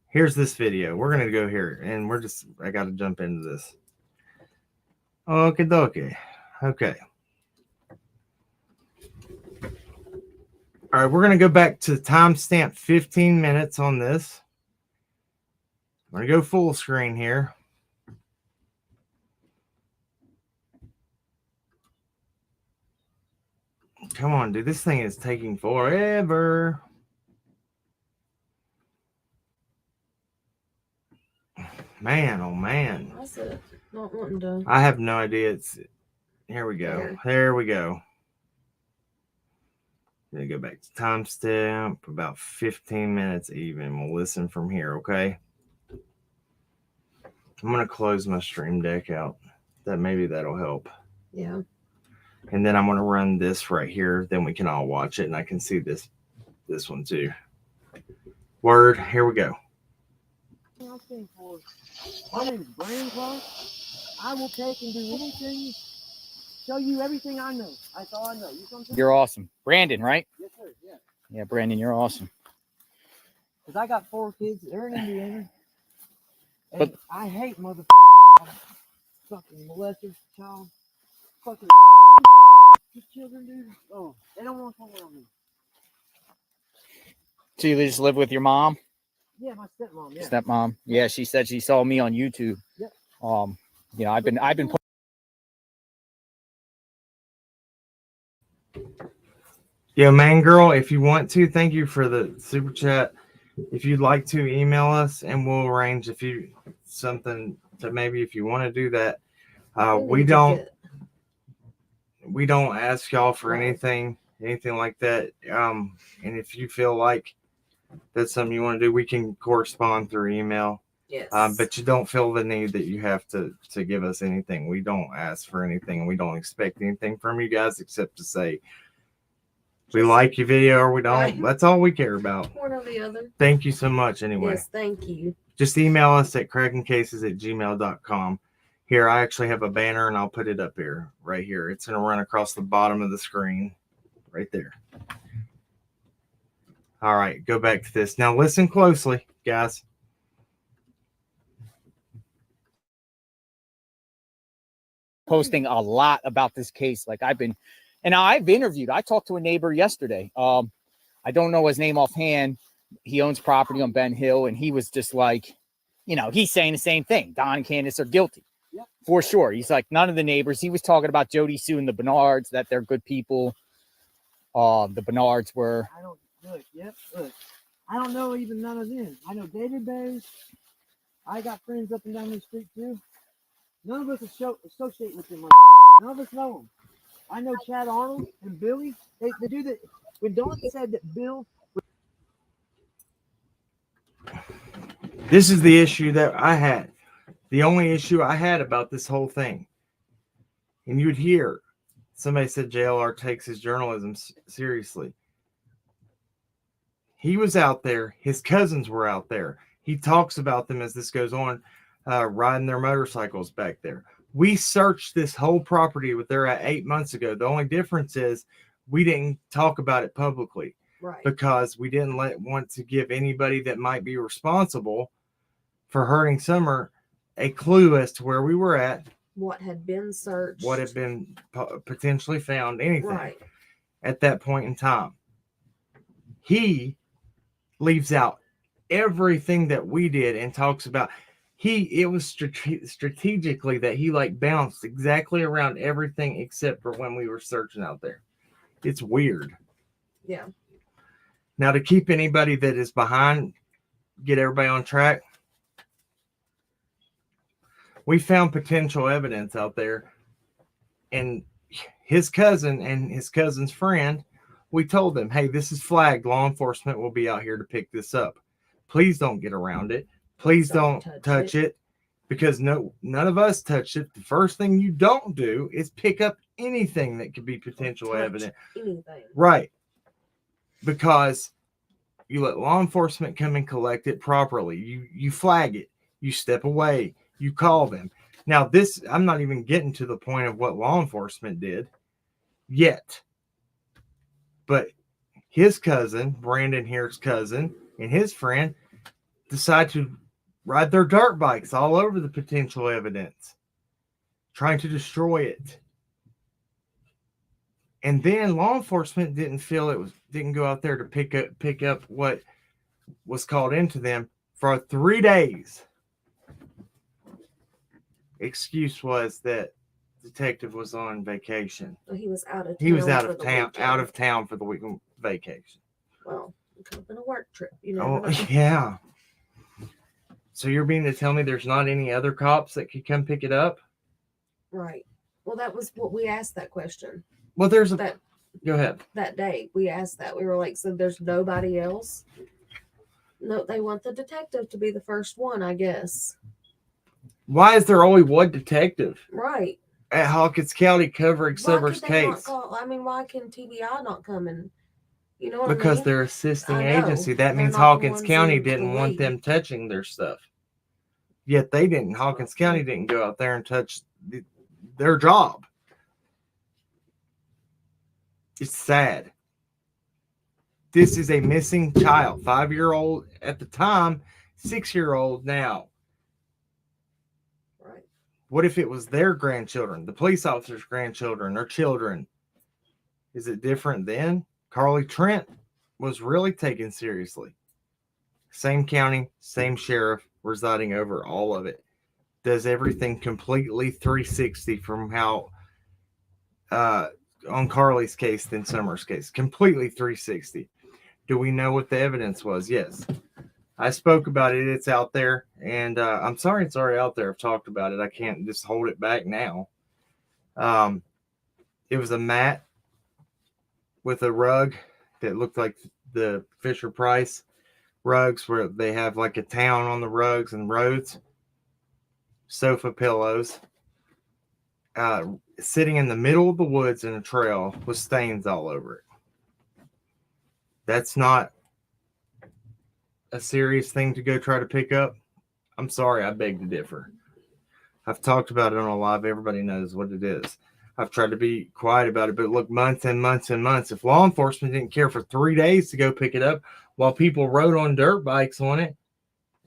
Here's this video. We're going to go here, and I got to jump into this. Okie dokie. Okay. All right, we're going to go back to timestamp 15 minutes on this. I'm going to go full screen here. Come on, dude. This thing is taking forever. Man, oh man. That's it. Not wanting to. I have no idea. Here we go. There we go. Let me go back to timestamp. About 15 minutes even. We'll listen from here, okay? I'm going to close my stream deck out. Maybe that'll help. Yeah. And then I'm going to run this right here. Then we can all watch it, and I can see this one too. Word. Here we go. My name is Brandon Clark. I will take and do anything, show you everything I know. That's all I know. You're awesome. Brandon, right? Yes, sir. Yeah. Yeah, Brandon, you're awesome. Because I got 4 kids. They're in Indiana. And But I hate motherfucking fucking molesters, child. Fucking children, dude. Oh, they don't want to come around me. so you just live with your mom? Yeah, my stepmom. Yeah. Stepmom. Yeah, she said she saw me on YouTube. Yep. I've been Yeah, man, girl, if you want to, thank you for the super chat. If you'd like to, email us and we'll arrange if you want to do that. We don't ask y'all for anything like that. And if you feel like that's something you want to do, we can correspond through email. Yes. But you don't feel the need that you have to give us anything. We don't ask for anything. We don't expect anything from you guys except to say we like your video or we don't. Right. That's all we care about. One or the other. Thank you so much anyway. Yes, thank you. Just email us at crackingcases@gmail.com. Here, I actually have a banner and I'll put it up here, right here. It's going to run across the bottom of the screen right there. All right, go back to this. Now listen closely, guys. posting a lot about this case. Like I've interviewed. I talked to a neighbor yesterday. I don't know his name offhand. He owns property on Ben Hill, and he was just like, he's saying the same thing. Don and Candace are guilty. Yep. For sure. He's like, none of the neighbors. He was talking about Jody Sue and the Bernards, that they're good people. The Bernards were. I don't look. Yep. Look. I don't know even none of them. I know David Bears. I got friends up and down the street too. None of us associate with them. None of us know them. I know Chad Arnold and Billy. They do that. When Dawn said that Bill. This is the issue that I had. The only issue I had about this whole thing. And you'd hear somebody said JLR takes his journalism seriously. He was out there. His cousins were out there. He talks about them as this goes on, riding their motorcycles back there. We searched this whole property with there at 8 months ago. The only difference is we didn't talk about it publicly. Right. Because we didn't want to give anybody that might be responsible for hurting Summer a clue as to where we were at, What had been searched. what had been potentially found, anything Right. at that point in time. He leaves out everything that we did and talks about it was strategically that he like bounced exactly around everything except for when we were searching out there. It's weird. Yeah. Now, to keep anybody that is behind, get everybody on track, we found potential evidence out there. And his cousin and his cousin's friend, we told them, hey, this is flagged. Law enforcement will be out here to pick this up. Please don't get around it. Please don't touch it. Because none of us touched it. The first thing you don't do is pick up anything that could be potential evidence. Anything. Right. Because you let law enforcement come and collect it properly. You flag it. You step away. You call them. Now, this, I'm not even getting to the point of what law enforcement did yet. But his cousin, Brandon here's cousin, and his friend decide to ride their dirt bikes all over the potential evidence, trying to destroy it. And then law enforcement didn't go out there to pick up what was called into them for 3 days. Excuse was that detective was on vacation. He was out of town. He was out of town for the weekend vacation. Well, it could have been a work trip, you know. Oh, yeah. So you're being to tell me there's not any other cops that could come pick it up? Right. Well, that was what we asked that question. Well, there's a... That, go ahead. That day, we asked that. We were like, so there's nobody else? No, they want the detective to be the first one, I guess. Why is there only one detective? Right. At Hawkins County covering Summer's case? Why can TBI not come in? You know what because I mean? they're assisting I know. agency. That They're means not the Hawkins ones County in the didn't want lead. them touching their stuff. Yet they didn't. Hawkins County didn't go out there and touch their job. It's sad. This is a missing child. 5-year-old at the time, 6-year-old now. Right. What if it was their grandchildren, the police officer's grandchildren or children? Is it different then? Carly Trent was really taken seriously. Same county, same sheriff, residing over all of it. Does everything completely 360 from how on Carly's case than Summer's case. Completely 360. Do we know what the evidence was? Yes. I spoke about it. It's out there. And I'm sorry it's already out there. I've talked about it. I can't just hold it back now. It was a mat with a rug that looked like the Fisher Price rugs where they have like a town on the rugs and roads. Sofa pillows. Sitting in the middle of the woods in a trail with stains all over it. That's not a serious thing to go try to pick up. I'm sorry, I beg to differ. I've talked about it on a live. Everybody knows what it is. I've tried to be quiet about it, but look, months and months and months. If law enforcement didn't care for 3 days to go pick it up while people rode on dirt bikes on it,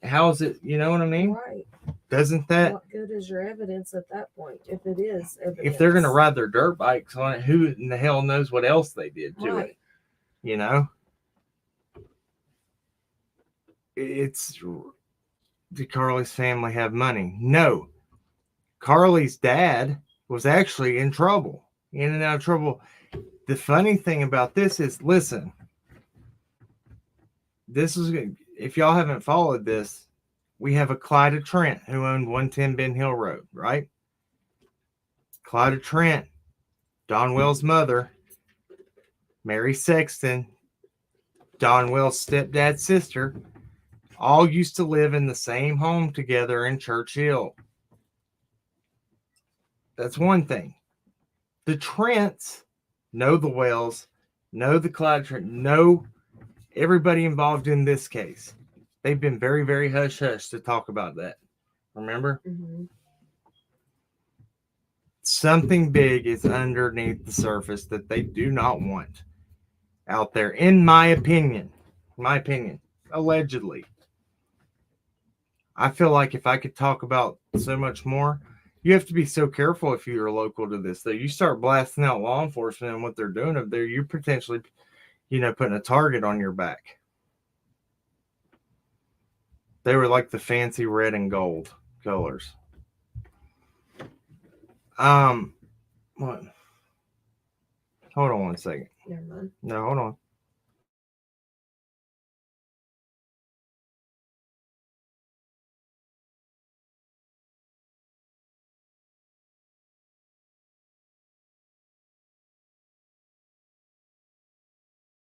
how is it, you know what I mean? Right. Doesn't that... What good is your evidence at that point, if it is evidence? If they're going to ride their dirt bikes on it, who in the hell knows what else they did to Right. it? You know? It's... Did Carly's family have money? No. Carly's dad was actually in trouble. In and out of trouble. the funny thing about this is, listen, this is, if y'all haven't followed this, we have a Clyde Trent who owned 110 Ben Hill Road, right? Clyde Trent, Don Will's mother, Mary Sexton, Don Will's stepdad's sister, all used to live in the same home together in Churchill. That's one thing. The Trents know the Wells, know the Clyde Trent, know everybody involved in this case. They've been very, very hush-hush to talk about that. Remember? Mm-hmm. Something big is underneath the surface that they do not want out there, in my opinion. Allegedly. I feel like if I could talk about so much more, you have to be so careful if you're local to this. Though you start blasting out law enforcement and what they're doing up there, you're potentially, putting a target on your back. They were like the fancy red and gold colors. What? Hold on one second. Never mind. No, hold on.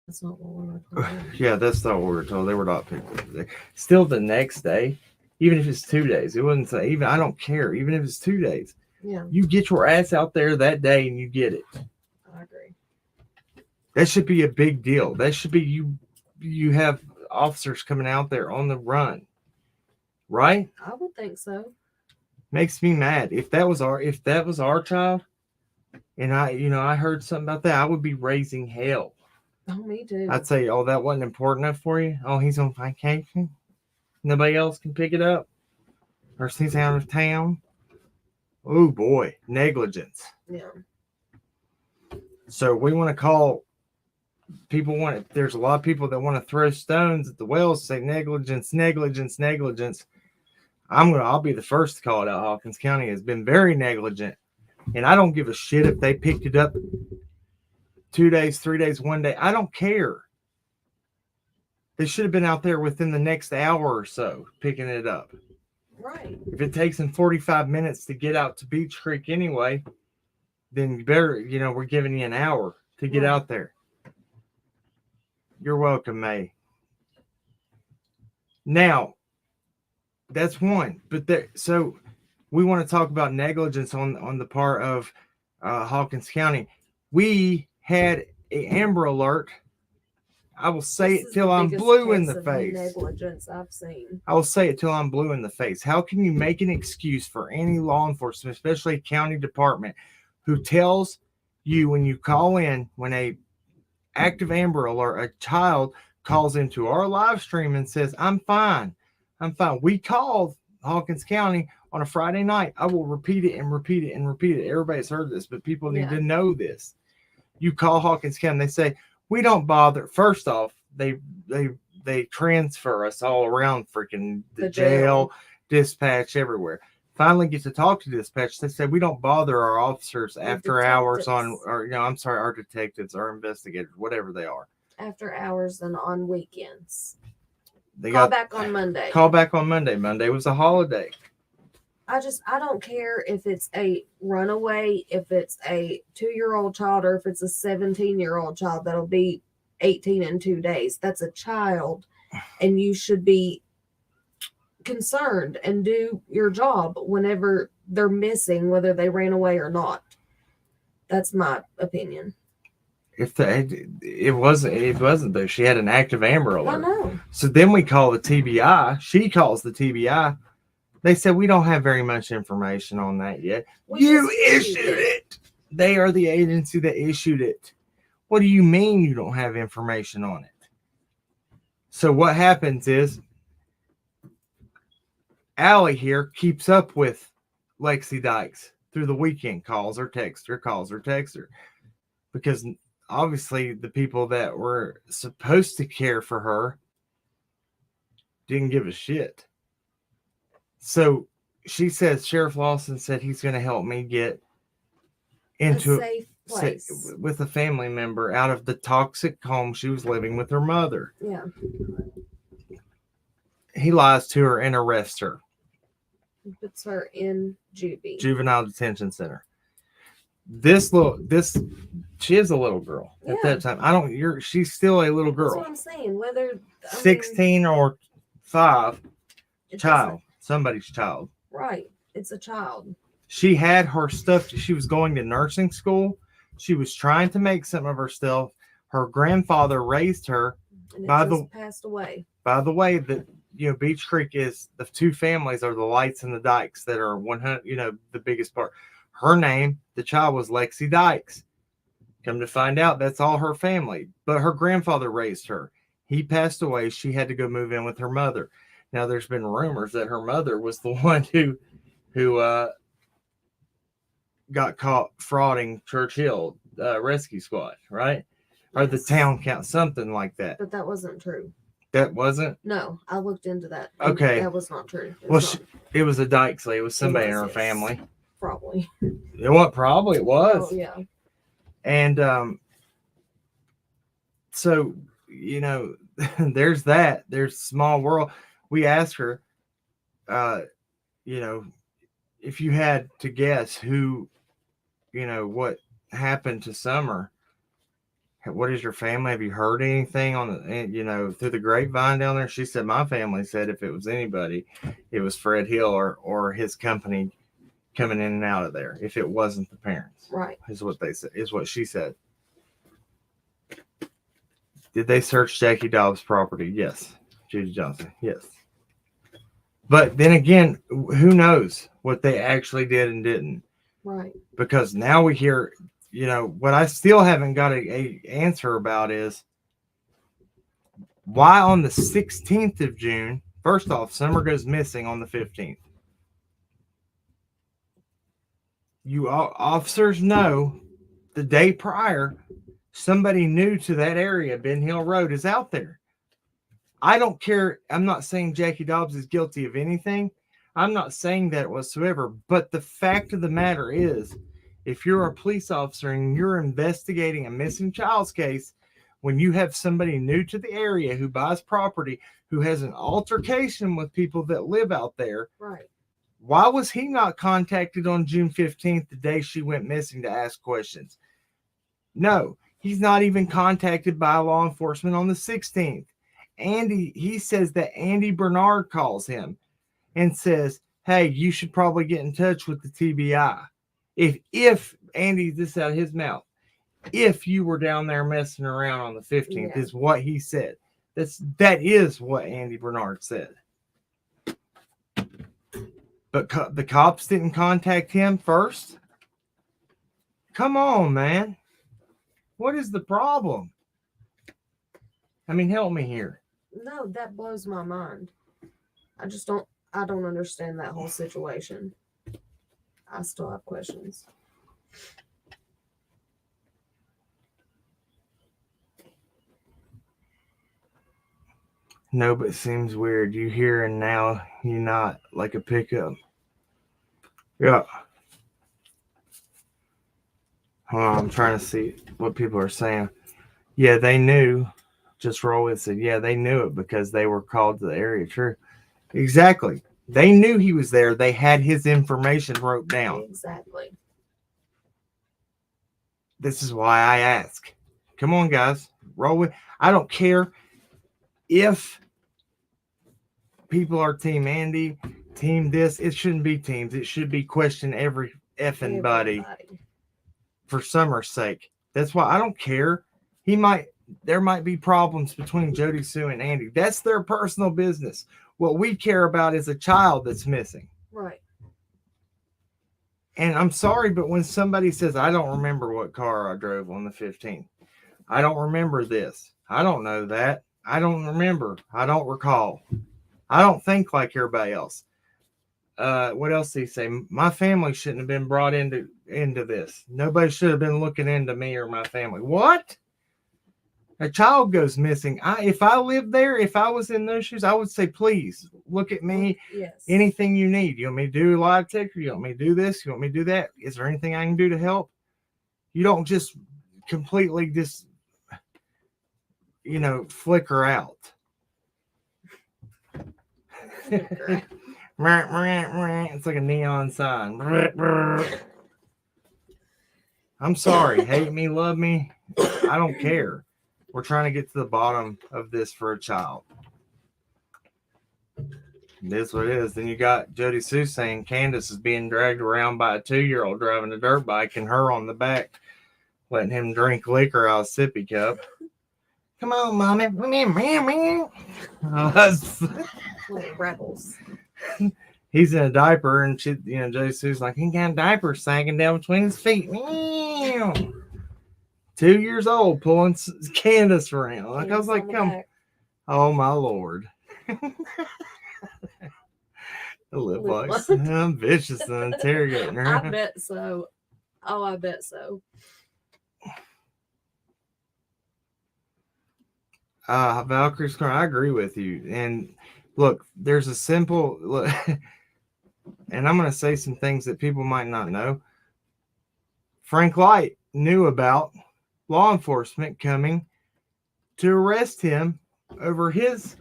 That's not what we're talking about. Yeah, that's not what we were told. They were not picked up today. Still the next day, even if it's 2 days, it wouldn't say, I don't care. Even if it's 2 days, Yeah, you get your ass out there that day and you get it. I agree. That should be a big deal. That should be you have officers coming out there on the run. Right? I would think so. Makes me mad. If that was our child, and I heard something about that, I would be raising hell. Oh, me too. I'd say, oh, that wasn't important enough for you. Oh, he's on vacation. Nobody else can pick it up. Or he's out of town. Oh boy, negligence. Yeah. So we want to call people. There's a lot of people that want to throw stones at the Wells, say negligence. I'll be the first to call it out. Hawkins County has been very negligent, and I don't give a shit if they picked it up 2 days, 3 days, 1 day. I don't care. They should have been out there within the next hour or so picking it up. Right. If it takes them 45 minutes to get out to Beach Creek anyway, then you better, we're giving you an hour to get out there. You're welcome, May. Now, that's one. So we want to talk about negligence on the part of Hawkins County. We had an Amber Alert. I will say it till I'm blue in the face. Negligence I've seen. I will say it till I'm blue in the face. How can you make an excuse for any law enforcement, especially a county department, who tells you when you call in, when a active Amber Alert, a child calls into our live stream and says, I'm fine. We called Hawkins County on a Friday night. I will repeat it and repeat it and repeat it. Everybody's heard this, but people need to know this. You call Hawkins County, they say, we don't bother. First off, they transfer us all around freaking the jail, dispatch, everywhere. Finally get to talk to dispatch. They said, we don't bother our officers after hours our detectives, our investigators, whatever they are. After hours and on weekends. They Call back on Monday. Call back on Monday. Monday was a holiday. I don't care if it's a runaway, if it's a 2-year-old child, or if it's a 17-year-old child that'll be 18 in 2 days. That's a child, and you should be concerned and do your job whenever they're missing, whether they ran away or not. That's my opinion. It wasn't though. She had an active Amber Alert. I know. So then we call the TBI. She calls the TBI. They said, we don't have very much information on that yet. You issued it. They are the agency that issued it. What do you mean you don't have information on it? So what happens is Allie here keeps up with Lexi Dykes through the weekend, calls her, texts her. Because obviously the people that were supposed to care for her didn't give a shit. So she says, Sheriff Lawson said he's going to help me get into a safe place. with a family member out of the toxic home she was living with her mother. Yeah. He lies to her and arrests her. Puts her in juvie. Juvenile detention center. She is a little girl at Yeah. that time. She's still a little That's girl. what I'm saying. Whether I mean, 16 or 5, it child, doesn't- somebody's child. Right. It's a child. She had her stuff. She was going to nursing school. She was trying to make some of herself. Her grandfather raised her. And it By just the- passed away. By the way, Beach Creek is the two families are the Lights and the Dykes that are 100. The biggest part. Her name, the child, was Lexi Dykes. Come to find out, that's all her family. But her grandfather raised her. He passed away. She had to go move in with her mother. Now, there's been rumors that her mother was the one who got caught frauding Churchill Rescue Squad, right? Or the Yes. town count, something like that. But that wasn't true. That wasn't. No, I looked into that. Okay. That was not true. It Well, was not, it was a Dykesley. It was somebody in her yes. family. probably. It was probably it was. Oh, yeah. And so there's that. There's Small World. We asked her, if you had to guess who, what happened to Summer. What is your family? Have you heard anything on the, through the grapevine down there? She said, my family said if it was anybody, it was Fred Hill or his company coming in and out of there. If it wasn't the parents, Right. is what they said, is what she said. Did they search Jackie Dobbs' property? Yes. Judy Johnson. Yes. But then again, who knows what they actually did and didn't? Right. Because now we hear, what I still haven't got a answer about is why on the 16th of June, first off, Summer goes missing on the 15th. You officers know the day prior, somebody new to that area, Ben Hill Road, is out there. I don't care. I'm not saying Jackie Dobbs is guilty of anything. I'm not saying that whatsoever. But the fact of the matter is, if you're a police officer and you're investigating a missing child's case, when you have somebody new to the area who buys property, who has an altercation with people that live out there, Right. why was he not contacted on June 15th, the day she went missing, to ask questions? No, he's not even contacted by law enforcement on the 16th. He says that Andy Bernard calls him and says, hey, you should probably get in touch with the TBI. If Andy, this out of his mouth, if you were down there messing around on the 15th, Yeah. is what he said. That is what Andy Bernard said. But the cops didn't contact him first? Come on, man. What is the problem? I mean, help me here. No, that blows my mind. I don't understand that whole situation. I still have questions. No, but it seems weird. You hear and now you not, like a pickup. Yeah. Hold on, I'm trying to see what people are saying. Yeah, they knew. Just roll with it. Yeah, they knew it because they were called to the area. True. Exactly. They knew he was there. They had his information wrote down. Exactly. This is why I ask. Come on, guys. Roll with. I don't care if people are Team Andy, Team this. It shouldn't be teams. It should be question every effing body Everybody. for Summer's sake. That's why I don't care. There might be problems between Jody Sue and Andy. That's their personal business. What we care about is a child that's missing. Right. And I'm sorry, but when somebody says, I don't remember what car I drove on the 15th, I don't remember this, I don't know that, I don't remember, I don't recall, I don't think like everybody else. What else did he say? My family shouldn't have been brought into this. Nobody should have been looking into me or my family. What? A child goes missing. If I lived there, if I was in those shoes, I would say, please look at me. Yes. Anything you need. You want me to do live tech? Or you want me to do this? You want me to do that? Is there anything I can do to help? You don't just completely just, flicker out. It's like a neon sign. I'm sorry. Hate me, love me. I don't care. We're trying to get to the bottom of this for a child. It is what it is. Then you got Jody Sue saying Candace is being dragged around by a 2-year-old driving a dirt bike and her on the back, letting him drink liquor out of a sippy cup. Come on, mommy. Little rebels. He's in a diaper, and she, Jody Sue's like, he got a diaper sagging down between his feet. 2 years old, pulling Candace around. Like, I was like, come, oh my Lord. The lip locks. I'm vicious and interrogating her. I bet so. Oh, I bet so. Valkyrie's corner. I agree with you. And look, there's a simple look, and I'm going to say some things that people might not know. Frank Light knew about law enforcement coming to arrest him over his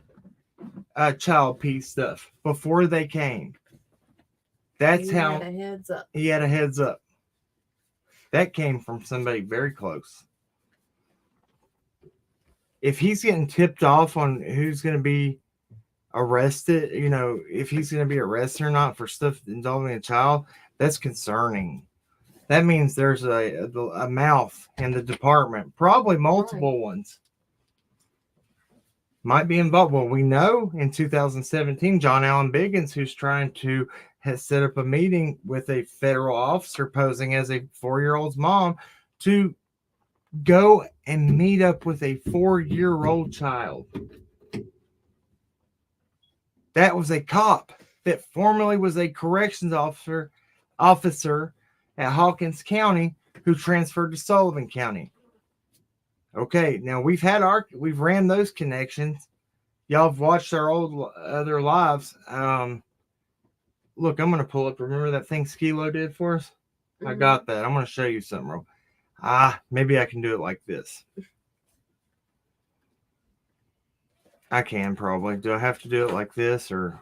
child peace stuff before they came. That's He how had a heads up. he had a heads up. That came from somebody very close. If he's getting tipped off on who's going to be arrested, if he's going to be arrested or not for stuff involving a child, that's concerning. That means there's a mouth in the department, probably multiple ones. Might be involved. Well, we know in 2017, John Allen Biggins, who's trying to set up a meeting with a federal officer posing as a 4-year-old's mom to go and meet up with a 4-year-old child. That was a cop that formerly was a corrections officer at Hawkins County who transferred to Sullivan County. Okay, now we've ran those connections. Y'all have watched our other lives. Look, I'm gonna pull up. Remember that thing Skilo did for us? Mm-hmm. I got that. I'm gonna show you something real. Maybe I can do it like this. I can probably. Do I have to do it like this or?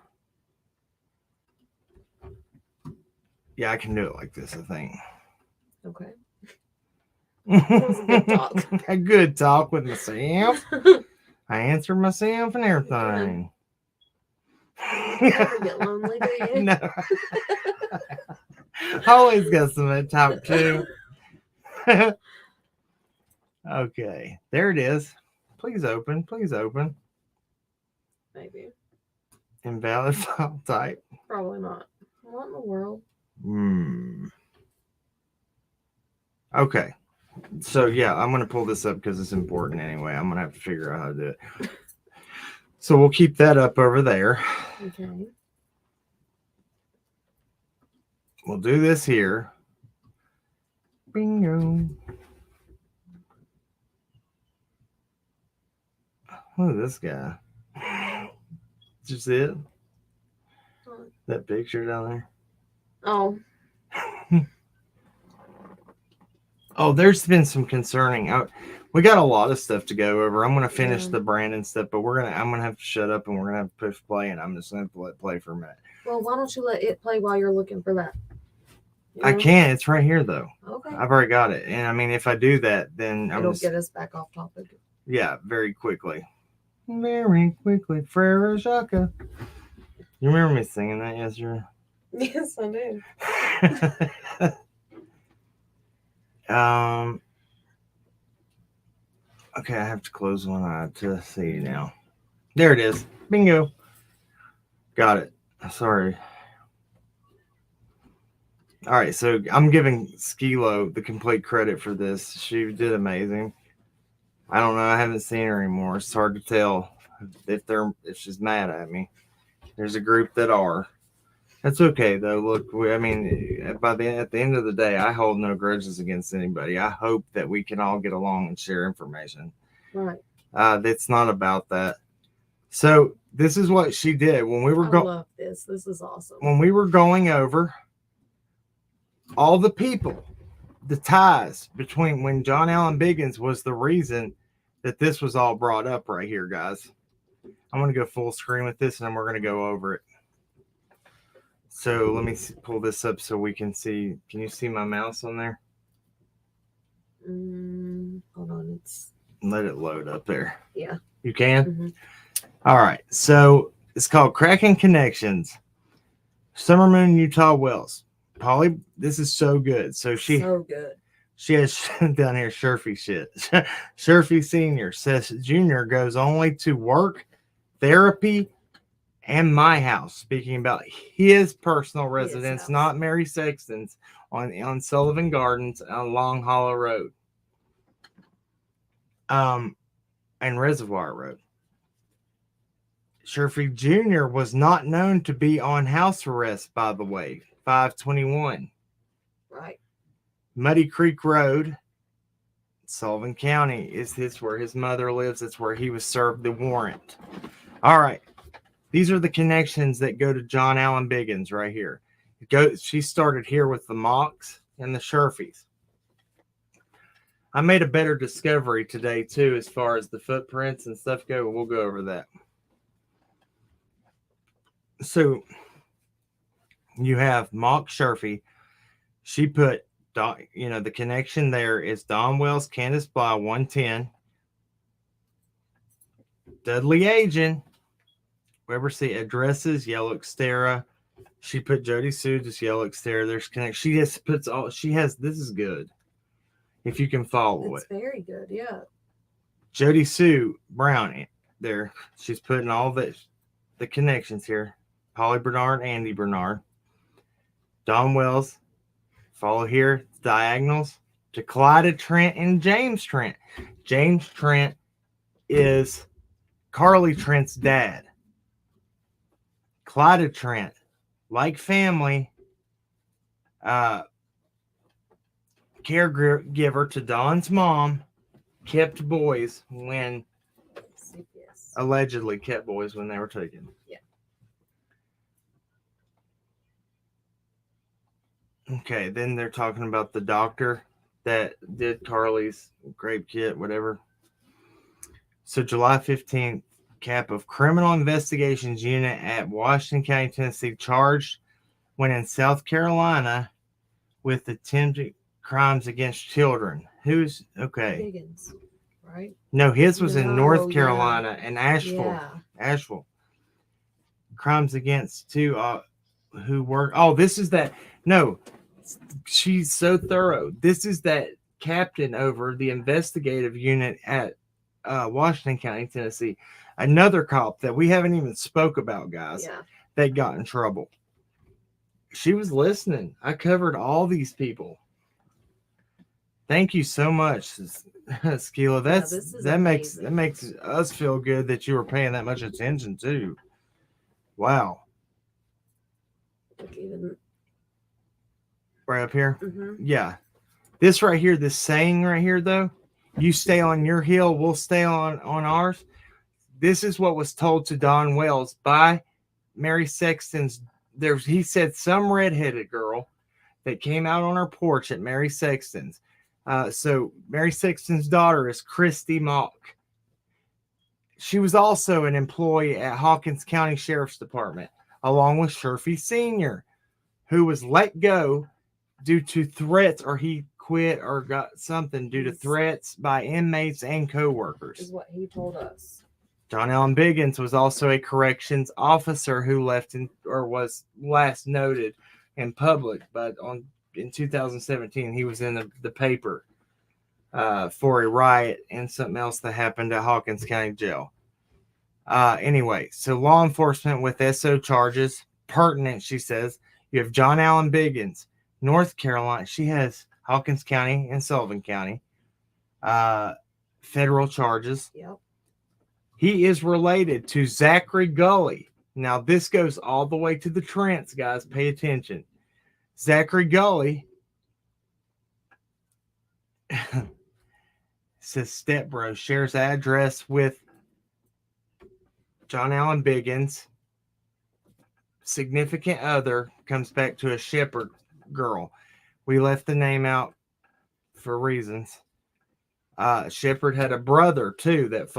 Yeah, I can do it like this, I think. Okay. That was a good talk. A good talk with myself. I answered myself and everything. You never get lonely, do you? No. Always got somebody to talk to. Okay, there it is. Please open. Please open. Maybe. Invalid file type. Probably not. What in the world? Okay. So, yeah, I'm going to pull this up because it's important anyway. I'm going to have to figure out how to do it. So, we'll keep that up over there. Okay. We'll do this here. Bingo. Look at this guy. Did you see it? That picture down there? Oh. Oh, there's been some concerning. We got a lot of stuff to go over. I'm going to finish the Brandon stuff, but I'm going to have to shut up and we're going to have to push play, and I'm just going to let it play for a minute. Well, why don't you let it play while you're looking for that? I can. It's right here, though. Okay. I've already got it. And I mean, if I do that, then it'll get us back off topic. Yeah, very quickly. Very quickly. Frere Jacques. You remember me singing that yesterday? Yes, I do. Okay, I have to close one eye to see now. There it is. Bingo. Got it. Sorry. All right, so I'm giving Skilo the complete credit for this. She did amazing. I don't know. I haven't seen her anymore. It's hard to tell if she's mad at me. There's a group that are. That's okay though. Look, at the end of the day, I hold no grudges against anybody. I hope that we can all get along and share information. Right. It's not about that. So this is what she did when we were going. I love this. This is awesome. When we were going over all the people the ties between when John Allen Biggins was the reason that this was all brought up right here, guys. I'm going to go full screen with this, and then we're going to go over it. So let me pull this up so we can see. Can you see my mouse on there? Hold on. It's Let it load up there. Yeah. You can? Mm-hmm. All right. So it's called Cracking Connections. Summer Moon, Utah Wells. Polly, this is so good. So so good. She has down here Sherfy shit. Sherfy Senior says Junior goes only to work, therapy, and my house. Speaking about his personal residence, house. not Mary Sexton's, on Sullivan Gardens on Long Hollow Road. And Reservoir Road. Sherfy Jr. was not known to be on house arrest, by the way. 521. Right. Muddy Creek Road, Sullivan County, is this where his mother lives. That's where he was served the warrant. All right. These are the connections that go to John Allen Biggins right here. She started here with the Mocks and the Sherfies. I made a better discovery today, too, as far as the footprints and stuff go. We'll go over that. So you have Mock Sherfy. She put, the connection there is Don Wells, Candace Bly, 110. Dudley Agin, Weber C. Addresses, Yellow Xterra. She put Jody Sue, just Yellow Xterra. There's connection. She just puts all, this is good. If you can follow It's it. very good, yeah. Jody Sue Brown, there. She's putting all the connections here. Polly Bernard, Andy Bernard. Don Wells, follow here, diagonals to Clyda Trent and James Trent. James Trent is Carly Trent's dad. Clyda Trent, like family, caregiver to Don's mom, kept boys when, CPS. allegedly kept boys when they were taken. Yeah. Okay, then they're talking about the doctor that did Carly's grape kit, whatever. So July 15th, cap of Criminal Investigations Unit at Washington County, Tennessee, charged when in South Carolina with attempted crimes against children. Who's, okay. Biggins, right? No, his was in North No, Carolina and Asheville. Yeah. Asheville. Crimes against two who work. Oh, this is that. No, she's so thorough. This is that captain over the investigative unit at Washington County, Tennessee. Another cop that we haven't even spoke about, guys, Yeah. that got in trouble. She was listening. I covered all these people. Thank you so much, Skila. That makes us feel good that you were paying that much attention too. Wow. Like even, Right up here? mm-hmm. Yeah. This right here, this saying right here, though, you stay on your hill, we'll stay on ours. This is what was told to Don Wells by Mary Sexton's. He said some redheaded girl that came out on her porch at Mary Sexton's. So Mary Sexton's daughter is Christy Mock. She was also an employee at Hawkins County Sheriff's Department, along with Sherfy Sr., who was let go due to threats, or he quit or got something due to threats by inmates and co-workers. Is what he told us. John Allen Biggins was also a corrections officer who was last noted in public, but in 2017 he was in the paper for a riot and something else that happened at Hawkins County Jail. Anyway, so law enforcement with SO charges pertinent, she says. You have John Allen Biggins, North Carolina. She has Hawkins County and Sullivan County federal charges. Yep. He is related to Zachary Gully. Now, this goes all the way to the Trents, guys. Pay attention. Zachary Gully says stepbro shares address with John Allen Biggins. Significant other comes back to a shepherd girl. We left the name out for reasons. Shepard had a brother too that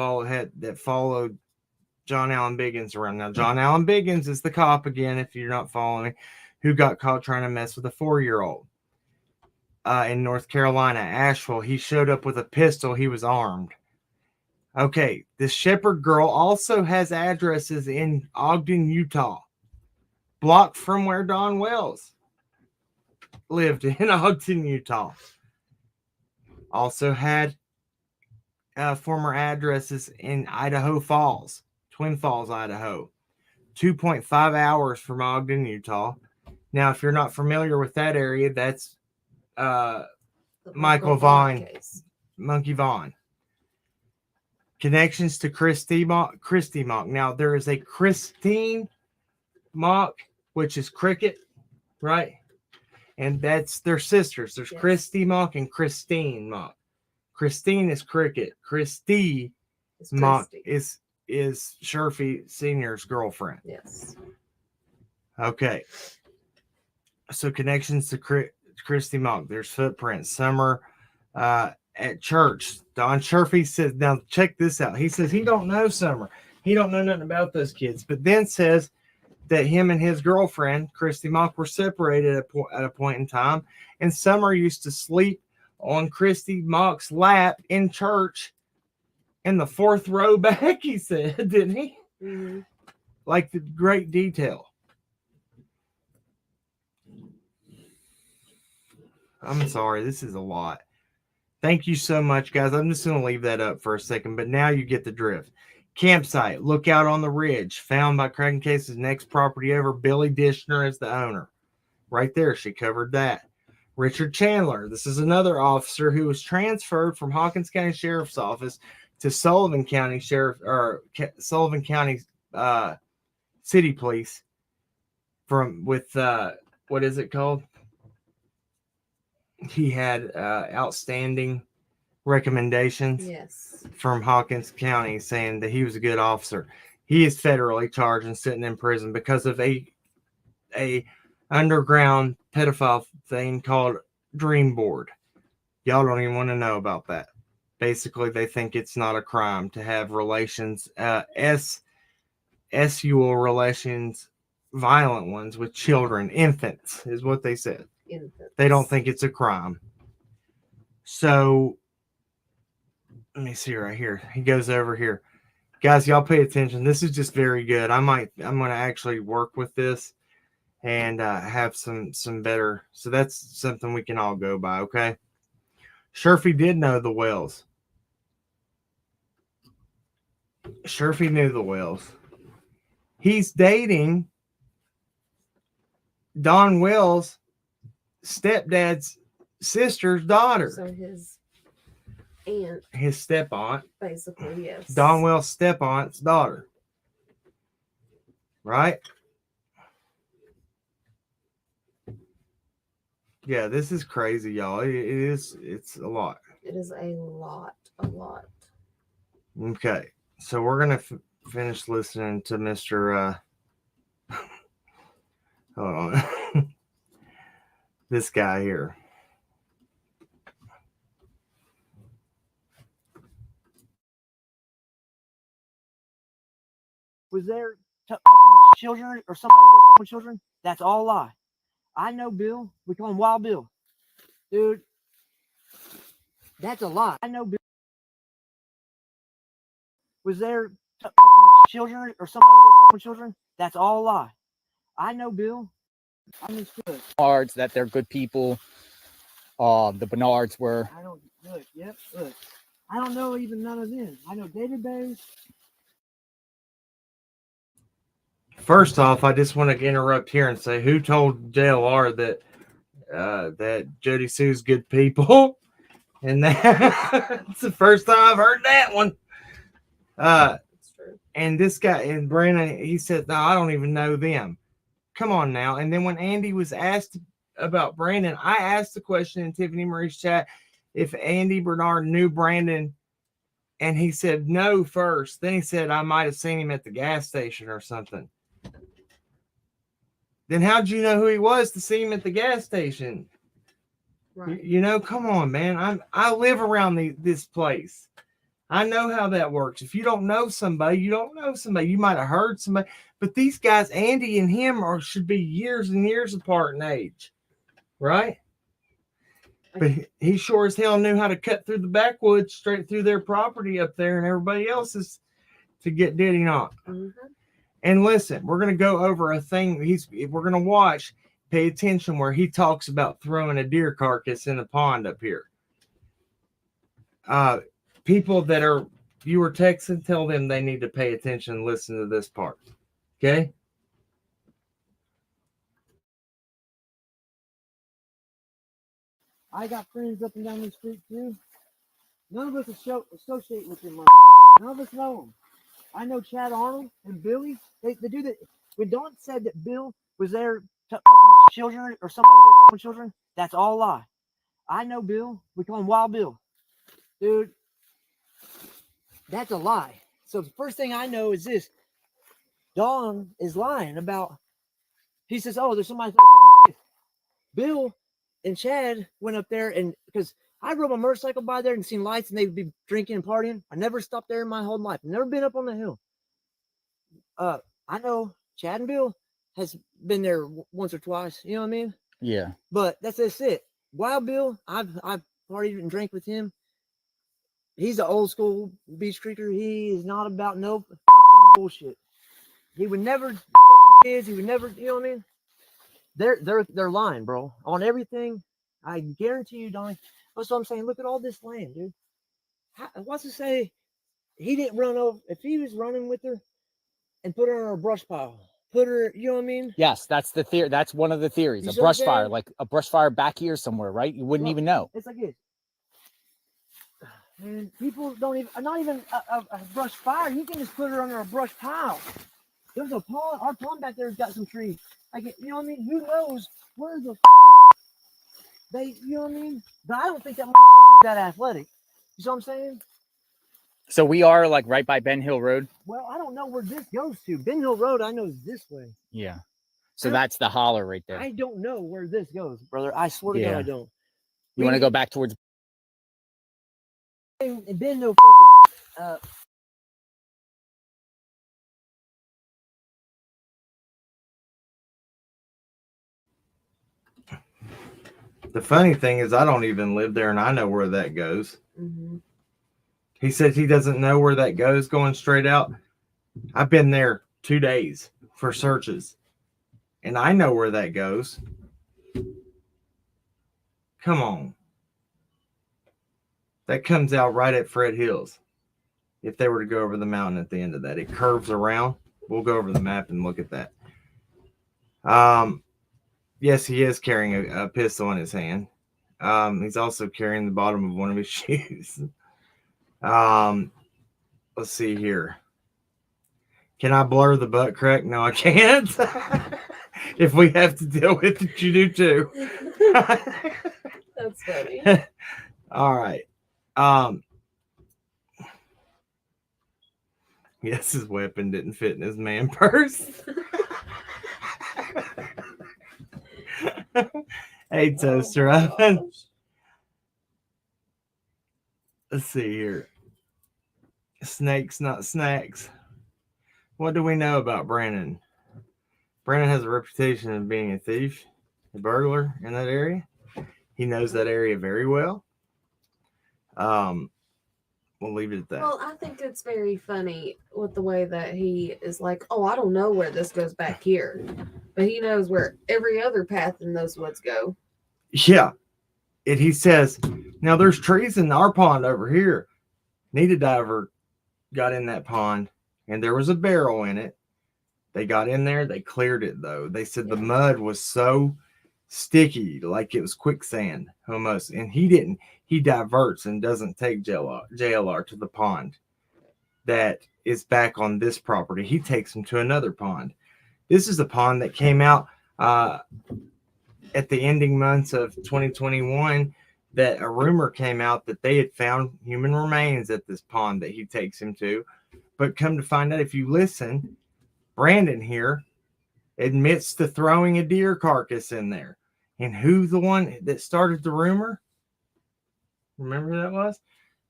followed John Allen Biggins around. Now, John Allen Biggins is the cop again, if you're not following me, who got caught trying to mess with a 4-year-old in North Carolina, Asheville. He showed up with a pistol. He was armed. Okay, this Shepard girl also has addresses in Ogden, Utah, blocked from where Don Wells lived in Ogden, Utah. Also had former addresses in Idaho Falls, Twin Falls, Idaho. 2.5 hours from Ogden, Utah. Now, if you're not familiar with that area, that's Michael Vaughn, Monkey Vaughn. Connections to Christy Mock. Now, there is a Christine Mock, which is cricket, right? And that's their sisters. There's yes. Christy Mock and Christine Mock. Christine is cricket. Christy Mock is Sherfy Sr.'s girlfriend. Yes. Okay. So connections to Christy Mock. There's footprints. Summer at church. Don Sherfy says, now check this out. He says he don't know Summer. He don't know nothing about those kids. But then says that him and his girlfriend, Christy Mock, were separated at a point in time. And Summer used to sleep on Christy Mock's lap in church in the 4th row back, he said, didn't he? Mm-hmm. Like the great detail. I'm sorry, this is a lot. Thank you so much, guys. I'm just going to leave that up for a second, but now you get the drift. Campsite, Lookout on the Ridge, found by Craig Case's next property ever. Billy Dishner is the owner. Right there, she covered that. Richard Chandler, this is another officer who was transferred from Hawkins County Sheriff's Office to Sullivan County Sullivan County City Police with what is it called? He had outstanding recommendations from Hawkins County saying that he was a good officer. He is federally charged and sitting in prison because of a underground pedophile thing called Dream Board. Y'all don't even want to know about that. Basically, they think it's not a crime to have relations, sexual relations, violent ones with children, infants, is what they said. Infants. They don't think it's a crime. So, let me see right here. He goes over here. Guys, y'all pay attention. This is just very good. I'm going to actually work with this and have some better. So that's something we can all go by, okay? Sherfy did know the Wells. Sherfy knew the Wells. He's dating Don Wells' stepdad's sister's daughter. So his aunt. His step-aunt. Basically, yes. Don Wells' step-aunt's daughter. Right? Yeah, this is crazy, y'all. It's a lot. It is a lot. Okay. So we're going to finish listening to Mr. Hold on. This guy here. Was there fucking children or somebody was there fucking children? That's all a lie. I know Bill. We call him Wild Bill. Dude, that's a lie. I know Bill. Was there fucking children or somebody was there fucking children? That's all a lie. I know Bill. I understood. Bernards, that they're good people. The Bernards were. I don't look. Yep. Look. I don't know even none of them. I know David Bays. First off, I just want to interrupt here and say, who told JLR that Jody Sue's good people? And that's the first time I've heard that one. That's true. And this guy, and Brandon, he said, no, I don't even know them. Come on now. And then when Andy was asked about Brandon, I asked the question in Tiffany Marie's chat if Andy Bernard knew Brandon, and he said no first. Then he said, I might have seen him at the gas station or something. Then how'd you know who he was to see him at the gas station? Right. You know, come on, man. I live around this place. I know how that works. If you don't know somebody, you don't know somebody. You might have heard somebody, but these guys, Andy and him, should be years and years apart in age, right? But he sure as hell knew how to cut through the backwoods straight through their property up there and everybody else's to get, did he not? Mm-hmm. And listen, we're going to go over a thing we're going to watch. Pay attention where he talks about throwing a deer carcass in a pond up here. People that you were texting, tell them they need to pay attention and listen to this part. Okay? I got friends up and down the street too. None of us associate with them. None of us know them. I know Chad Arnold and Billy. They do that. When Dawn said that Bill was there fucking children or somebody was there fucking children, that's all a lie. I know Bill. We call him Wild Bill. Dude, that's a lie. So the first thing I know is this. Dawn is lying about, he says, oh, there's somebody fucking Bill and Chad went up there, and because I rode my motorcycle by there and seen lights and they'd be drinking and partying. I never stopped there in my whole life. Never been up on the hill. I know Chad and Bill has been there once or twice. You know what I mean? Yeah. But that's it. Wild Bill, I've partied and drank with him. He's an old school beach creeker. He is not about no fucking bullshit. He would never fucking kids. He would never. You know what I mean? They're lying, bro, on everything. I guarantee you, Donnie. That's what I'm saying. Look at all this land, dude. What's to say he didn't run over? If he was running with her and put her on a brush pile, put her, you know what I mean? Yes, that's the theory. That's one of the theories. You A see what brush I'm fire, saying? like a brush fire back here somewhere, right? You wouldn't even know. It's like this. And people don't even, not even a brush fire. You can just put her under a brush pile. There's a pond. Our pond back there's got some trees. Like, you know what I mean? Who knows where the fuck they, you know what I mean? But I don't think that motherfucker's that athletic. You know what I'm saying? So we are like right by Ben Hill Road. Well, I don't know where this goes to. Ben Hill Road, I know is this way. Yeah. So that's the holler right there. I don't know where this goes, brother. I swear to God, I don't. You want to go back towards? Ain't been no fucking. The funny thing is, I don't even live there, and I know where that goes. Mm-hmm. He says he doesn't know where that goes going straight out. I've been there 2 days for searches, and I know where that goes. Come on. That comes out right at Fred Hills. If they were to go over the mountain at the end of that, it curves around. We'll go over the map and look at that. Yes, he is carrying a pistol in his hand. He's also carrying the bottom of one of his shoes. Let's see here. Can I blur the butt crack? No, I can't. If we have to deal with it, you do too. That's funny. All right. Yes, his weapon didn't fit in his man purse. Hey, Toaster Oven. Let's see here. Snakes, not snacks. What do we know about Brandon? Brandon has a reputation of being a thief, a burglar in that area. He knows that area very well. We'll leave it at that. Well, I think it's very funny with the way that he is like, oh, I don't know where this goes back here. But he knows where every other path in those woods go. Yeah. And he says, now there's trees in our pond over here. Need a diver got in that pond, and there was a barrel in it. They got in there. They cleared it, though. They said the mud was so sticky, like it was quicksand almost. And he didn't. He diverts and doesn't take JLR to the pond that is back on this property. He takes him to another pond. This is a pond that came out at the ending months of 2021 that a rumor came out that they had found human remains at this pond that he takes him to. But come to find out, if you listen, Brandon here admits to throwing a deer carcass in there. And who the one that started the rumor? Remember who that was?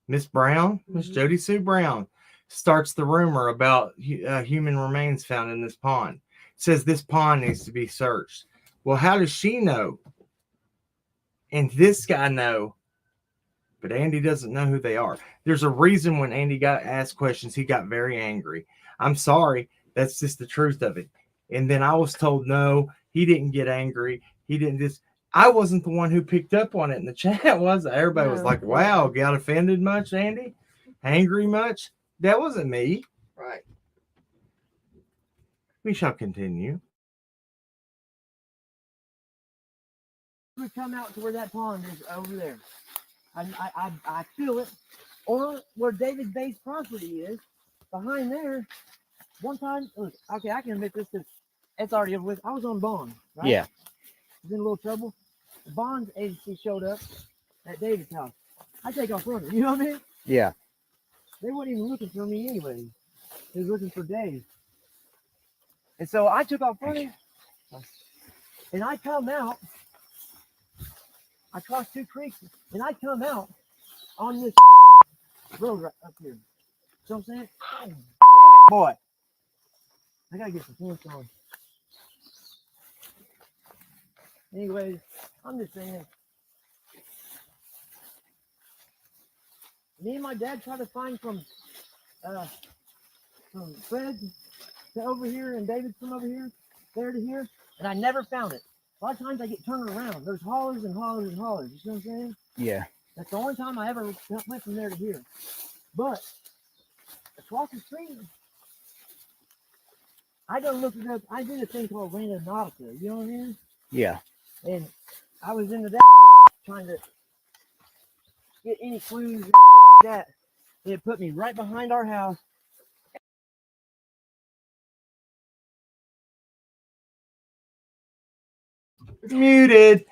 Miss Brown, Miss Jody Sue Brown, starts the rumor about human remains found in this pond. Says this pond needs to be searched. Well, how does she know? And this guy know, but Andy doesn't know who they are. There's a reason when Andy got asked questions, he got very angry. I'm sorry, that's just the truth of it. And then I was told, no, he didn't get angry. He didn't just. I wasn't the one who picked up on it in the chat, was I? Everybody was like, wow, got offended much, Andy? Angry much? That wasn't me. Right. We shall continue. We come out to where that pond is over there. I feel it. Or where David Bay's property is, behind there. One time, look, okay, I can admit this because it's already over with. I was on bond, right? Yeah. Was in a little trouble. The bond agency showed up at David's house. I take off running. You know what I mean? Yeah. They weren't even looking for me anyway. They was looking for Dave. And so I took off running. And I come out. I crossed 2 creeks. And I come out on this road right up here. So I'm saying, oh, damn it, boy. I gotta get some pants on. Anyways, I'm just saying. Me and my dad tried to find from Fred to over here and David from over here, there to here, and I never found it. A lot of times I get turned around. There's hollers and hollers and hollers. You see what I'm saying? Yeah. That's the only time I ever went from there to here. But across the street, I done looked it up. I did a thing called Randonautica. You know what I mean? Yeah. And I was into that shit, trying to get any clues and shit like that. And it put me right behind our house. Muted.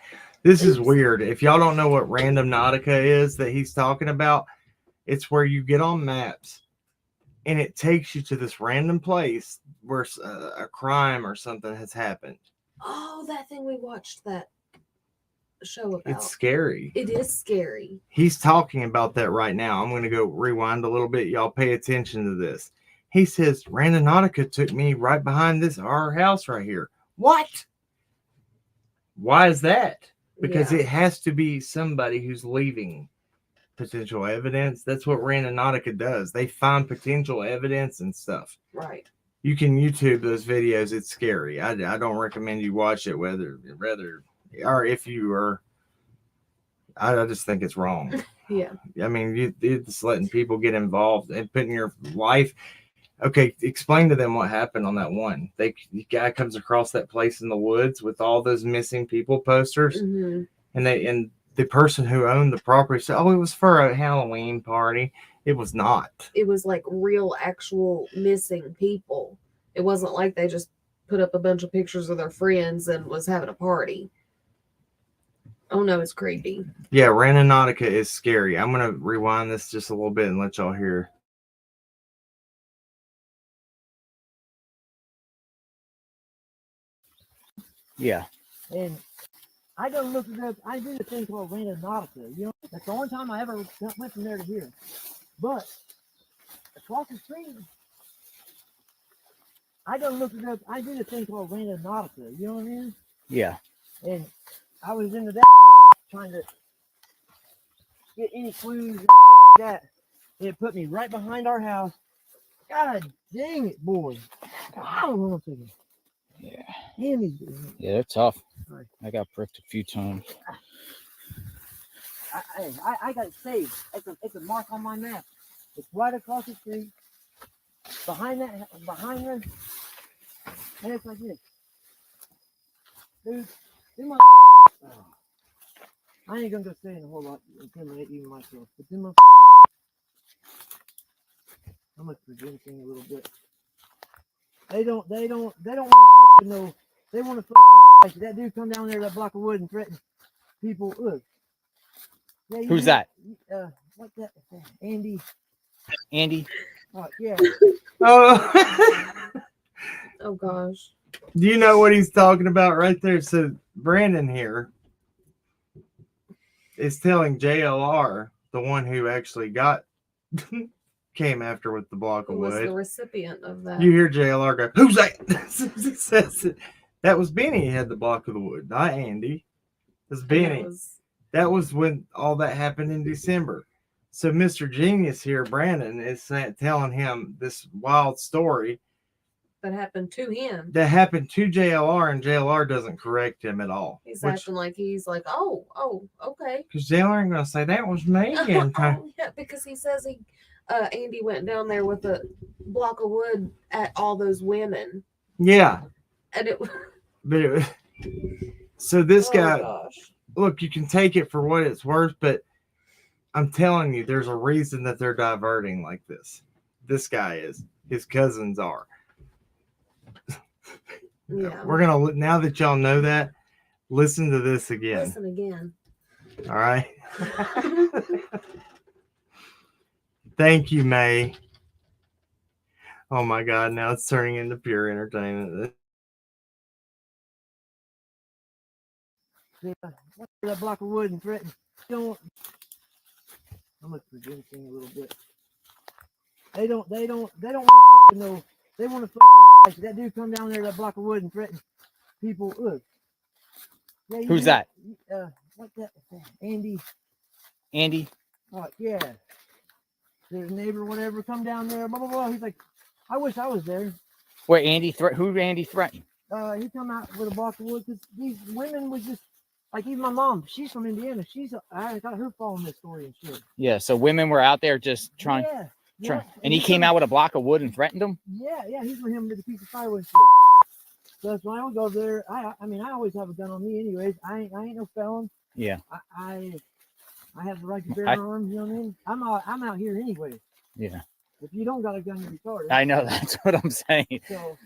This is weird. If y'all don't know what Randonautica is that he's talking about, it's where you get on maps and it takes you to this random place where a crime or something has happened. Oh, that thing we watched that show about. It's scary. It is scary. He's talking about that right now. I'm going to go rewind a little bit. Y'all pay attention to this. He says, Randonautica took me right behind our house right here. What? Why is that? Because it has to be somebody who's leaving potential evidence. That's what Randonautica does. They find potential evidence and stuff. Right. You can YouTube those videos. It's scary. I don't recommend you watch it, whether or if you are. I just think it's wrong. Yeah. I mean, you're just letting people get involved and putting your life. Okay, explain to them what happened on that one. The guy comes across that place in the woods with all those missing people posters, Mm-hmm. and the person who owned the property said, "Oh, it was for a Halloween party." It was not. It was like real, actual missing people. It wasn't like they just put up a bunch of pictures of their friends and was having a party. Oh no, it's creepy. Yeah, Randonautica is scary. I'm gonna rewind this just a little bit and let y'all hear. Yeah. And I done looked it up. I did a thing called Randonautica. You know, that's the only time I ever went from there to here. But across the street, I done looked it up. I did a thing called Randonautica. You know what I mean? Yeah. And I was into that shit, trying to get any clues and shit like that. And it put me right behind our house. God dang it, boy. I don't know what I'm thinking. Yeah. Damn it. Yeah, they're tough. Right. I got pricked a few times. I got it saved. It's a mark on my map. It's right across the street. Behind them, and it's like this. Dude, them motherfuckers. Oh, I ain't gonna go say a whole lot, incriminate even myself, but them motherfuckers. I'm gonna forget thing a little bit. They don't want to fuck with no. They want to fuck with, like that dude come down there that block of wood and threaten people. Look. Yeah, Who's that? What's that? Andy. Andy? Oh, yeah. Oh, Oh gosh. do you know what he's talking about right there? So Brandon here, is telling JLR, the one who actually came after with the block Who of was the wood. recipient of that? You hear JLR go, "Who's that?" He says it. That was Benny who had the block of the wood, not Andy. It was And Benny. That was when all that happened in December. So Mr. Genius here, Brandon, is telling him this wild story that happened to him. that happened to JLR, and JLR doesn't correct him at all. He's acting like he's like, oh, okay. Because JLR ain't going to say, that was me. Oh, yeah, because he says Andy went down there with a block of wood at all those women. Yeah. And so this guy, gosh. Look, you can take it for what it's worth, but I'm telling you, there's a reason that they're diverting like this. This guy is. His cousins are. Yeah. We're going to, now that y'all know that, listen to this again. Listen again. All right. Thank you, May. Oh my God, now it's turning into pure entertainment. That block of wood and threaten. Don't. I'm gonna present thing a little bit. They don't want to fucking know. They want to fucking like that dude come down there, that block of wood and threaten people. Look. Yeah, Who's that? What that? Andy. Andy? Oh yeah. Their neighbor, whatever, come down there. Blah blah blah. He's like, I wish I was there. Where Andy who Andy threatened? He come out with a block of wood because these women was just like, even my mom. She's from Indiana. I got her following this story and shit. Yeah, so women were out there just trying. Yeah. And he came out with a block of wood and threatened them? Yeah, he's with him with a piece of firewood. So that's when I would go there. I mean, I always have a gun on me, anyways. I ain't no felon. Yeah. I have the right to bear arms. You know what I mean? I'm out here anyway. Yeah. If you don't got a gun, you're retarded. I know, that's what I'm saying. So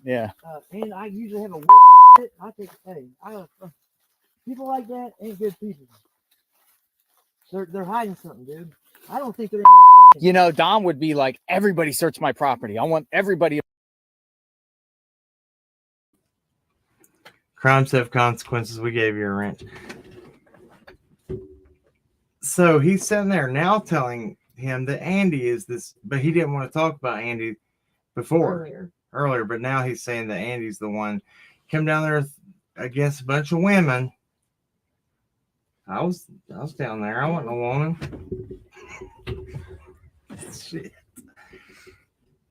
yeah. And I usually have a whip and shit. I take people like that ain't good people. They're hiding something, dude. I don't think they're. You know, Dom would be like, everybody search my property. I want everybody. Crimes have consequences. We gave you a wrench. So he's sitting there now telling him that Andy is this, but he didn't want to talk about Andy before earlier, but now he's saying that Andy's the one. Come down there against a bunch of women. I was down there. I wasn't a woman. Shit.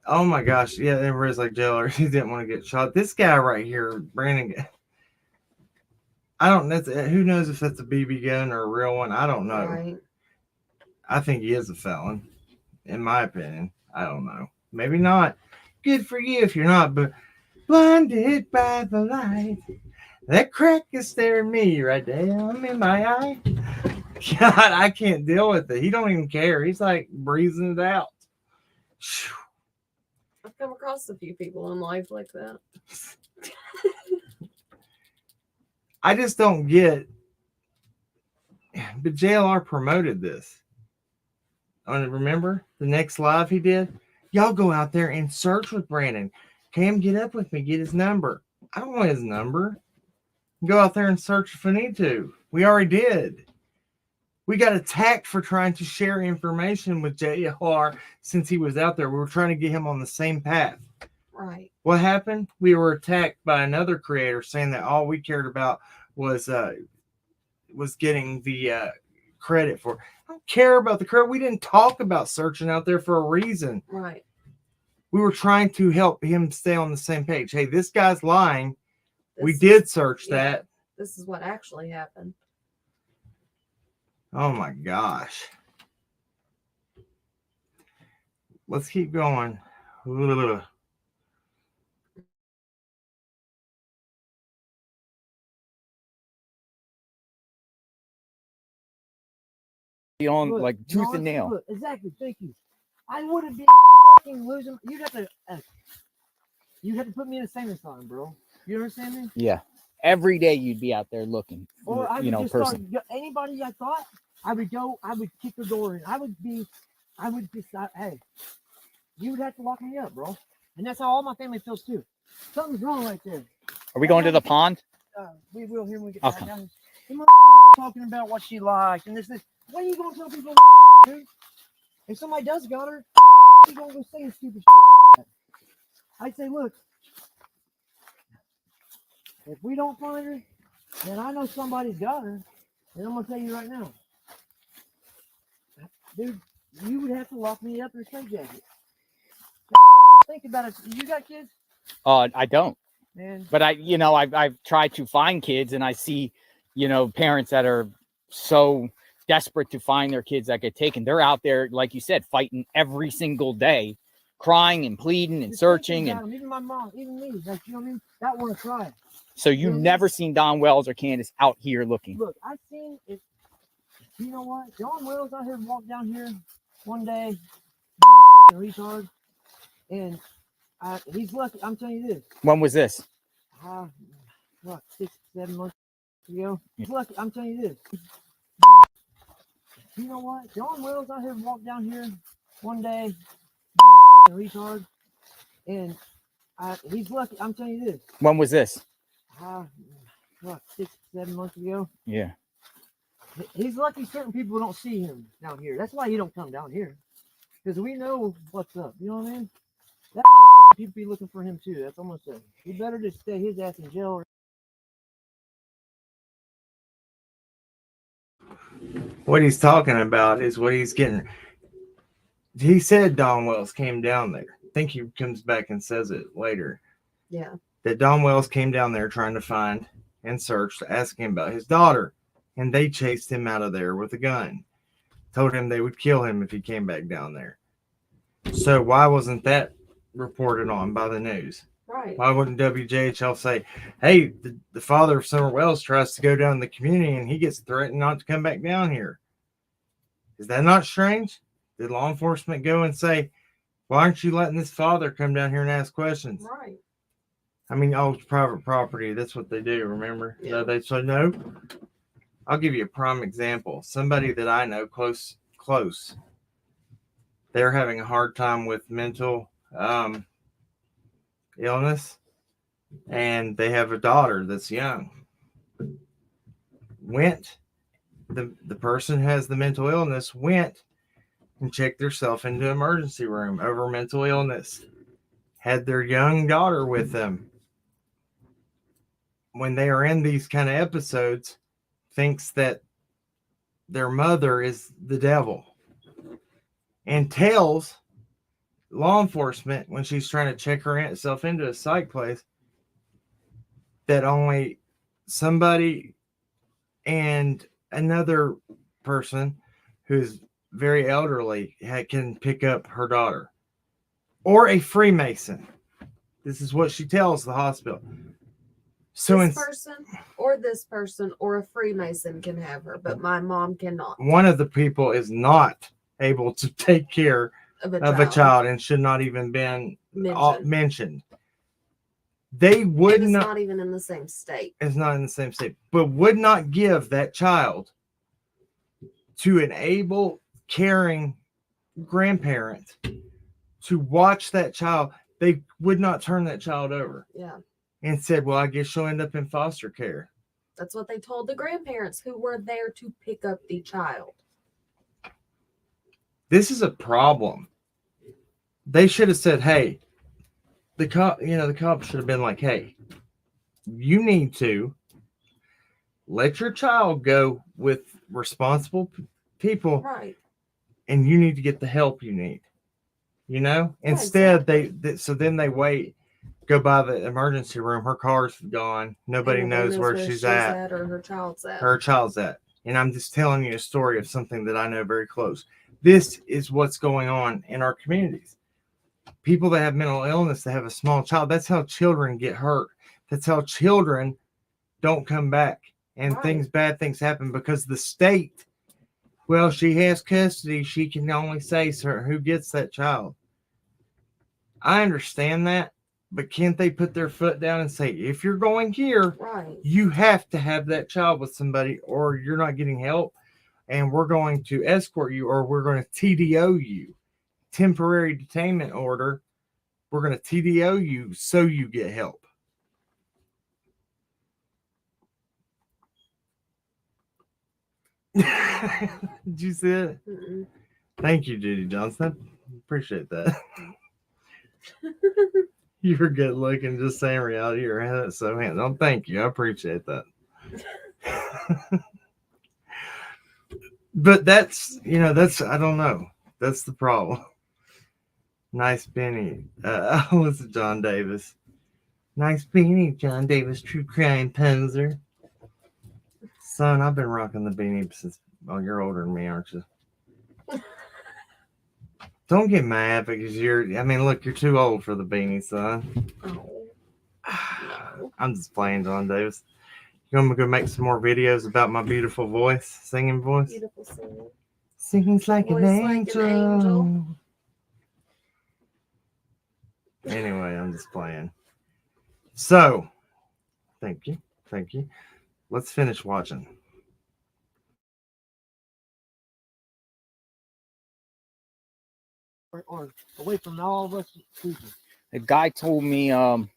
Oh my gosh. Yeah, everybody's like, jailer, he didn't want to get shot. This guy right here, Brandon, I don't know. Who knows if that's a BB gun or a real one? I don't know. Right. I think he is a felon, in my opinion. I don't know. Maybe not. Good for you if you're not, but blinded by the light. That crack is staring me right down in my eye. God, I can't deal with it. He don't even care. He's like breathing it out. I've come across a few people in life like that. I just don't get. But JLR promoted this. Remember the next live he did? Y'all go out there and search with Brandon. Cam, get up with me. Get his number. I don't want his number. Go out there and search if I need to. We already did. We got attacked for trying to share information with JLR since he was out there. We were trying to get him on the same path. Right. What happened? We were attacked by another creator saying that all we cared about was getting the credit for. I don't care about the credit. We didn't talk about searching out there for a reason. Right. We were trying to help him stay on the same page. Hey, this guy's lying. We did search that. This is what actually happened. Oh my gosh. Let's keep going. On like tooth and nail. Look, exactly. Thank you. I wouldn't be fucking losing. You'd have to put me in a sane asylum, bro. You understand me? Yeah. Every day you'd be out there looking. Or I would just person. start, anybody I thought, I would kick the door in. I would just, hey, you would have to lock me up, bro. And that's how all my family feels too. Something's wrong right there. Are we going to the pond? We will here when we get Okay. back down. talking about what she liked and this. What are you gonna tell people that shit, dude? If somebody does got her, you gonna go saying stupid shit like that? I'd say, look, if we don't find her, then I know somebody's got her, and I'm gonna tell you right now, dude, you would have to lock me up in a straitjacket. Think about it. You got kids? I don't. Man. But I've tried to find kids, and I see, parents that are so desperate to find their kids that get taken. They're out there, like you said, fighting every single day, crying and pleading and Just searching. thinking And about 'em, even my mom, even me, like, you know what I mean? That want to try. so you've never seen Don Wells or Candace out here looking. Look, I seen it. You know what? John Wells out here walked down here one day, being a fucking retard, and he's lucky. I'm telling you this. When was this? What, 6, 7 months ago? He's lucky. I'm telling you this. You know what? John Wells out here walked down here one day, being a fucking retard, and he's lucky. I'm telling you this. When was this? What, 6, 7 months ago? Yeah. He's lucky certain people don't see him down here. That's why he don't come down here. Because we know what's up. You know what I mean? That motherfucker, people be looking for him too. That's what I'm gonna say. He better just stay his ass in jail. What he's talking about is what he's getting. He said Don Wells came down there. I think he comes back and says it later. Yeah. That Don Wells came down there trying to find and search to ask him about his daughter. And they chased him out of there with a gun. Told him they would kill him if he came back down there. So why wasn't that reported on by the news? Right. Why wouldn't WJHL say, hey, the father of Summer Wells tries to go down in the community and he gets threatened not to come back down here? Is that not strange? Did law enforcement go and say, why aren't you letting this father come down here and ask questions? Right. I mean, it's private property. That's what they do, remember? Yeah. So they say, no. I'll give you a prime example. Somebody that I know close. They're having a hard time with mental illness, and they have a daughter that's young. The person who has the mental illness went and checked themselves into the emergency room over mental illness. Had their young daughter with them. When they are in these kind of episodes, thinks that their mother is the devil and tells law enforcement when she's trying to check herself into a psych place that only somebody and another person who's very elderly can pick up her daughter, or a Freemason. This is what she tells the hospital. So this person or a Freemason can have her, but my mom cannot. One of the people is not able to take care of a child and should not even been mentioned. They would it's not. Not even in the same state. It's not in the same state, but would not give that child to an able, caring grandparent to watch that child. They would not turn that child over. Yeah. And said, well, I guess she'll end up in foster care. That's what they told the grandparents who were there to pick up the child. This is a problem. They should have said, hey, the cop should have been like, hey, you need to let your child go with responsible people. Right. And you need to get the help you need. Instead, then they wait. Go by the emergency room. Her car's gone. Nobody knows where she's at or her child's at. Her child's at. And I'm just telling you a story of something that I know very close. This is what's going on in our communities. People that have mental illness, that have a small child, that's how children get hurt. That's how children don't come back. And bad things happen because the state, well, she has custody. She can only say, sir, who gets that child. I understand that. But can't they put their foot down and say, if you're going here, you have to have that child with somebody or you're not getting help and we're going to escort you or we're going to TDO you. Temporary detainment order. We're going to TDO you so you get help. Did you see it? Mm-mm. Thank you, Judy Johnson. Appreciate that. You were good looking, just saying reality. You're so handsome. Thank you. I appreciate that. But that's, I don't know. That's the problem. Nice Benny. What's it, John Davis? Nice beanie, John Davis, true crime poser. Son, I've been rocking the beanie since, well, you're older than me, aren't you? Don't get mad because look, you're too old for the beanie, son. Oh, no. I'm just playing, John Davis. You want me to go make some more videos about my beautiful voice, singing voice? Beautiful singer. Singing's like Voice an like an angel. angel. Anyway, I'm just playing. So, thank you. Thank you. Let's finish watching. Or away from all of us people. The guy told me, a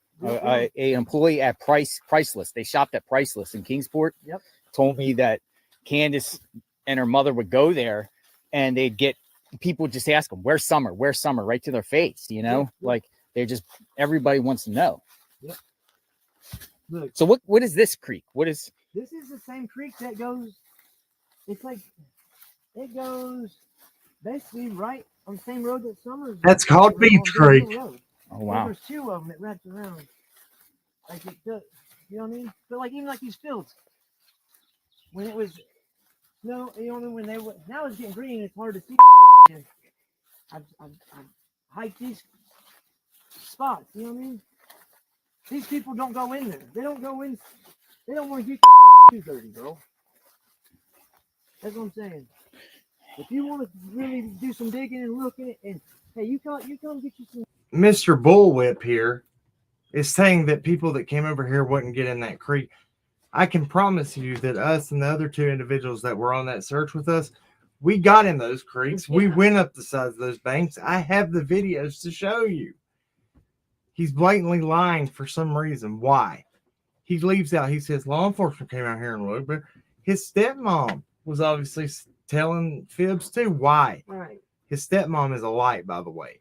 employee at Priceless. They shopped at Priceless in Kingsport. Yep. Told me that Candace and her mother would go there, and they'd get people just ask them, "Where's Summer? Where's Summer?" Right to their face. Yeah. Like everybody wants to know. Yep. Look. So what is this creek? This is the same creek that goes. It's like it goes basically right on the same road that Summer's. That's called Beach Creek. Oh wow. There's two of them that wraps around. Like it does, you know what I mean? But like even like these fields, when it was no, you know when they were now it's getting green. It's hard to see. Again. I've hiked these spots. You know what I mean? These people don't go in there. They don't go in. They don't want to get you 2:30, bro. That's what I'm saying. If you want to really do some digging and looking, and hey, you come get you some. Mr. Bullwhip here is saying that people that came over here wouldn't get in that creek. I can promise you that us and the other two individuals that were on that search with us, we got in those creeks. Yeah. We went up the sides of those banks. I have the videos to show you. He's blatantly lying for some reason. Why? He leaves out. He says law enforcement came out here and looked, but his stepmom was obviously telling fibs too. Why? Right. His stepmom is a Light, by the way.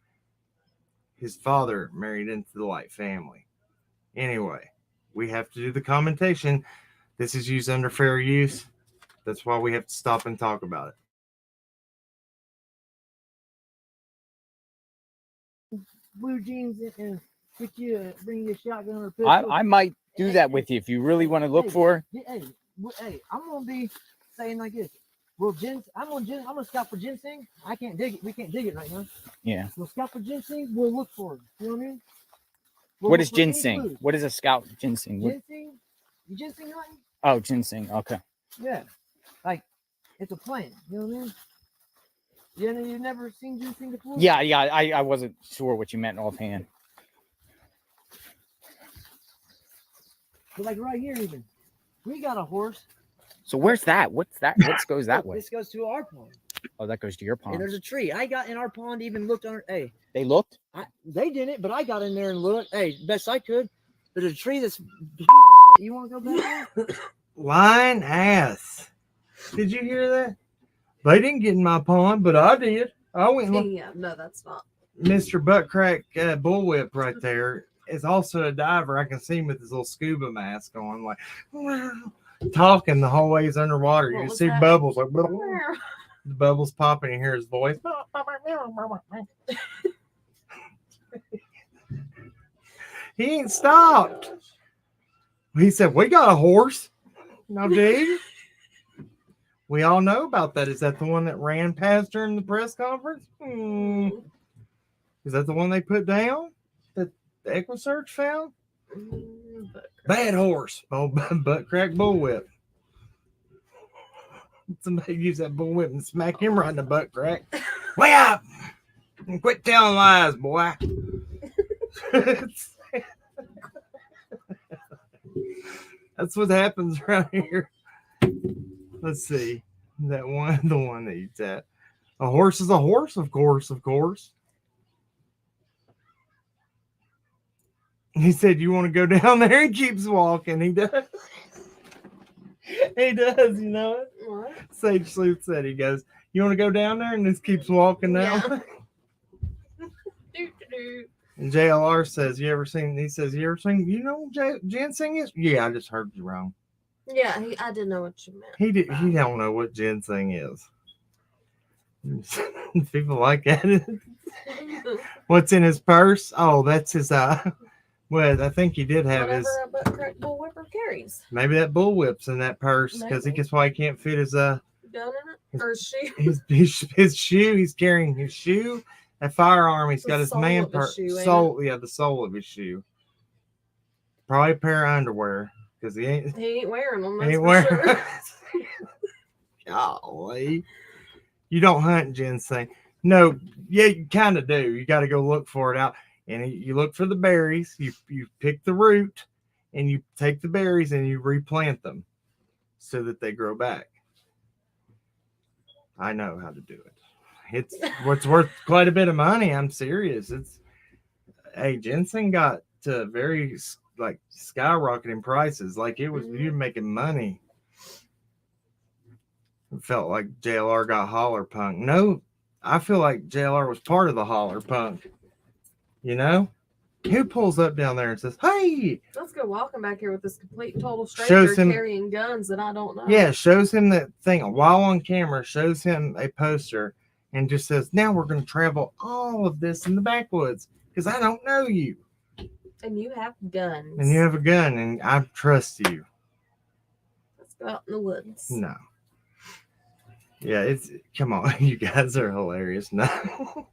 His father married into the Light family. Anyway, we have to do the commentation. This is used under fair use. That's why we have to stop and talk about it. Blue jeans and get you bring you a shotgun or a pistol. I might do that with you if you really want to look for. Hey, I'm gonna be saying like this. Well, I'm gonna scout for ginseng. I can't dig it. We can't dig it right now. Yeah. We'll scout for ginseng. We'll look for it. You know what I mean? What is ginseng? What is a scout ginseng? Ginseng? You ginseng hunting? Oh, ginseng. Okay. Yeah. Like, it's a plant. You know what I mean? You've never seen ginseng before? Yeah. I wasn't sure what you meant offhand. But like right here even, we got a horse. So where's that? What's that? What goes that way? This goes to our pond. Oh, that goes to your pond. And there's a tree. I got in our pond, even looked under. Hey, they looked? They didn't, but I got in there and looked. Hey, best I could. There's a tree that's. You want to go back there? Lying ass. Did you hear that? They didn't get in my pond, but I did. I went. Yeah, no, that's not. Mr. Buttcrack Bullwhip right there is also a diver. I can see him with his little scuba mask on, like talking the whole way he's underwater. What You was see that? bubbles like the bubbles popping. You hear his voice. He ain't stopped. He said, "We got a horse." No, dude. We all know about that. Is that the one that ran past during the press conference? Is that the one they put down that the EquiSearch found? Bad horse. Butt crack bullwhip. Somebody use that bullwhip and smack him right in the butt crack. Way up! And quit telling lies, boy. That's what happens right here. Let's see. The one that you said. A horse is a horse, of course. He said, "You want to go down there?" He keeps walking. He does. He does, you know it. What? Sage Sleuth said, he goes, you want to go down there? And just keeps walking down. Yeah. Doo-doo-doo. And JLR says, you ever seen, he says, you ever seen, you know what ginseng is? Yeah, I just heard you wrong. Yeah, I didn't know what you meant. He don't know what ginseng is. People like that. What's in his purse? Oh, that's his, well, I think he did have his, Whatever a butt crack bullwhipper carries. maybe that bullwhip's in that purse, because he Maybe. gets why he can't fit his, Gun in it? Or his shoe? his shoe. He's carrying his shoe, a firearm. He's The got his sole man of his purse. shoe, ain't Sole, yeah, the sole of his shoe. Probably a pair of underwear, because he ain't He ain't wearing them. he That's ain't for wearing. sure. Golly, you don't hunt ginseng. No, yeah, you kind of do. You got to go look for it out, and you look for the berries. You pick the root, and you take the berries and you replant them, so that they grow back. I know how to do it. It's what's worth quite a bit of money. I'm serious. It's hey, ginseng got to very like skyrocketing prices. Like it was you're making money. It felt like JLR got holler punk. No, I feel like JLR was part of the holler punk. You know? Who pulls up down there and says, hey? Let's go walking back here with this complete and total Shows stranger him- carrying guns that I don't know. Yeah, shows him that thing while on camera, shows him a poster and just says, now we're going to travel all of this in the backwoods because I don't know you. And you have guns. And you have a gun and I trust you. Let's go out in the woods. No. Yeah, it's come on, you guys are hilarious. No.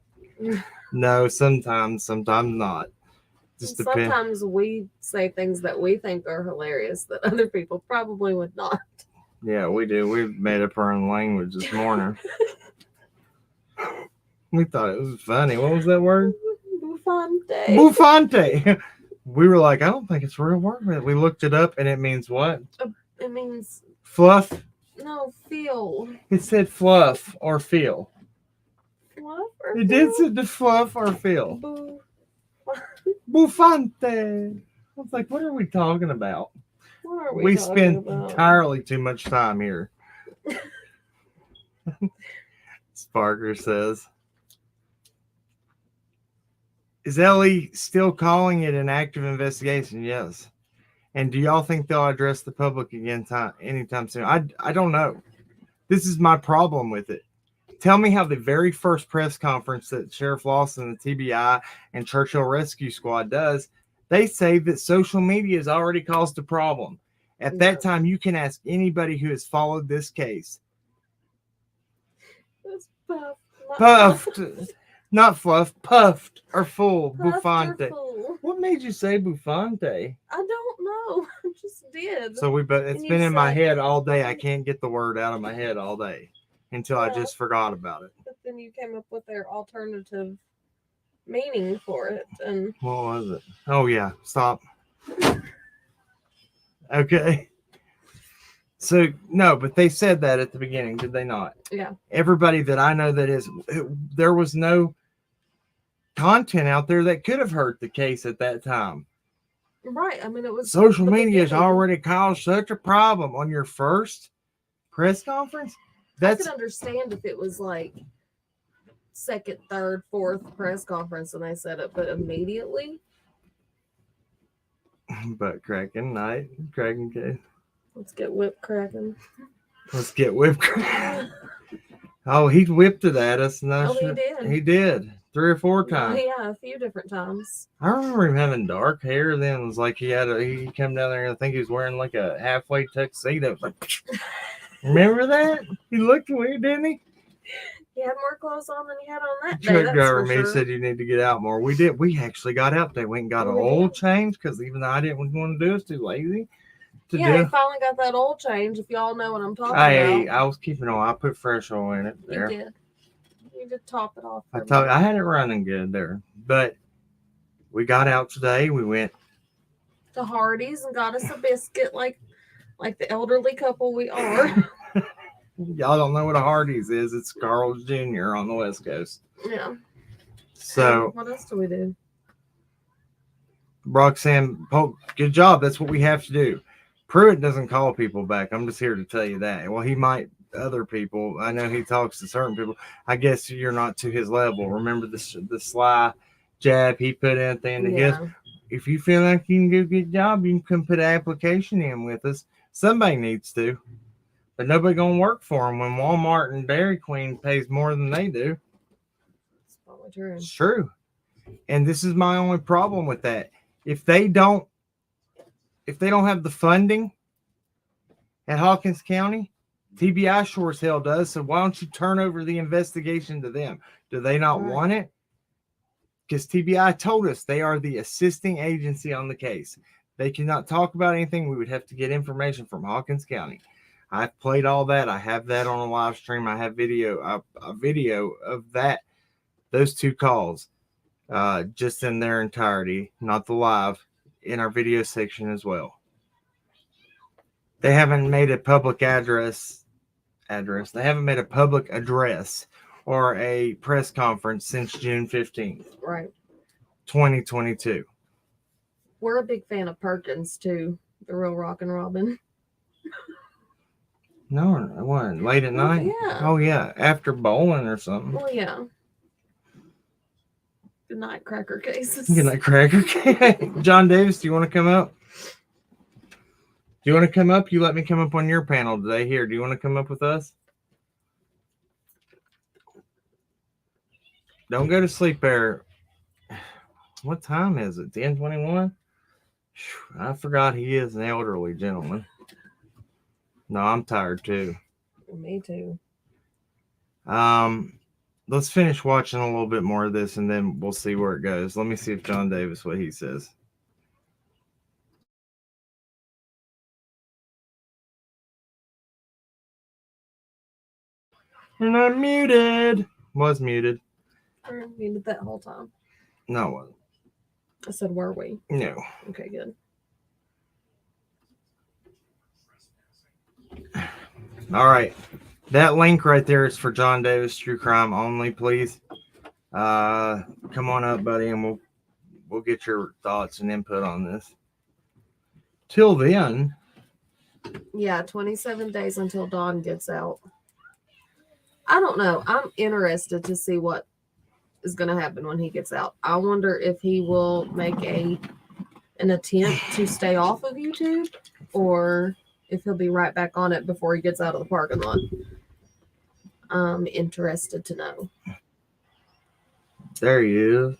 No, sometimes not. Just depends. Sometimes we say things that we think are hilarious that other people probably would not. Yeah, we do. We made up our own language this morning. We thought it was funny. What was that word? Bufante. Bufante. We were like, I don't think it's a real word. We looked it up and it means what? It means Fluff. no feel. It said fluff or feel. Fluff or It did say the fluff or feel. Boo. Bufante. I was like, what are we talking about? What are We talking spend about? entirely too much time here. Sparker says, is Ellie still calling it an active investigation? Yes. And do y'all think they'll address the public again anytime soon? I don't know. This is my problem with it. Tell me how the very first press conference that Sheriff Lawson, the TBI, and Churchill Rescue Squad does, they say that social media has already caused a problem. At that time, you can ask anybody who has followed this case. It's puffed. not Puffed, not fluff, puffed or full. Puffed or Bufante. full. What made you say Bufante? I don't know. I just did. So it's And been you in my said- head all day. I can't get the word out of my head all day until I Yeah. just forgot about it. But then you came up with their alternative meaning for it, and What was it? Oh yeah, stop. Okay. So no, but they said that at the beginning, did they not? yeah, Everybody that I know that is, there was no content out there that could have hurt the case at that time. right. I mean, it was Social the media has beginning. already caused such a problem on your first press conference. I That's could understand if it was like second, third, fourth press conference and they said it, but immediately, but cracking night, cracking case. let's get whipped cracking. Let's get whipped cream. Oh, he whipped it at us. No, Oh, he shit. did. He did 3 or 4 times. Yeah, a few different times. I remember him having dark hair. Then it was like he came down there and I think he was wearing like a halfway tuxedo. It was like, remember that? He looked weird, didn't he? He had more clothes on than he had on that day. Truck That's driver for me sure. said you need to get out more. We did. We actually got out there. We went and got an We oil did. change because even though I didn't want to do it, it's too lazy to Yeah, he do. finally got that oil change. If y'all know what I'm talking Hey, about, I was keeping on. I put fresh oil in it you there. did. You did top it off. I for told me. I had it running good there, but we got out today. We went. to Hardee's and got us a biscuit, like the elderly couple we are. Y'all don't know what a Hardee's is. It's Carl's Jr. on the West Coast. Yeah. So What else do we do? Roxanne, good job. That's what we have to do. Pruitt doesn't call people back. I'm just here to tell you that. Well, he might other people. I know he talks to certain people. I guess you're not to his level. Remember the sly jab he put in at the end of his? Yeah. If you feel like you can do a good job, you can come put an application in with us. Somebody needs to. But nobody going to work for them when Walmart and Dairy Queen pays more than they do. It's probably true. It's true. And this is my only problem with that. If they don't have the funding at Hawkins County, TBI sure as hell does. So why don't you turn over the investigation to them? Do they not Right. want it? Because TBI told us they are the assisting agency on the case. They cannot talk about anything. We would have to get information from Hawkins County. I've played all that. I have that on a live stream. I have a video of that, those two calls, just in their entirety, not the live, in our video section as well. They haven't made a public address. They haven't made a public address or a press conference since June 15th, Right. 2022. We're a big fan of Perkins too. The real Rockin' Robin. No, what? Late at night? Yeah. Oh, yeah. After bowling or something. Well, yeah. The nightcracker cases. Get that cracker. John Davis, do you want to come up? Do you want to come up? You let me come up on your panel today. Here, do you want to come up with us? Don't go to sleep there. What time is it? 10:21? I forgot he is an elderly gentleman. No, I'm tired too. Me too. Let's finish watching a little bit more of this and then we'll see where it goes. Let me see if John Davis, what he says. You're not muted. Was muted. I muted that whole time. No, it wasn't. I said, were we? No. Okay, good. All right. That link right there is for John Davis True Crime only, please. Come on up, buddy, and we'll get your thoughts and input on this. Till then. Yeah, 27 days until Dawn gets out. I don't know. I'm interested to see what is going to happen when he gets out. I wonder if he will make an attempt to stay off of YouTube or if he'll be right back on it before he gets out of the parking lot. I'm interested to know. There he is.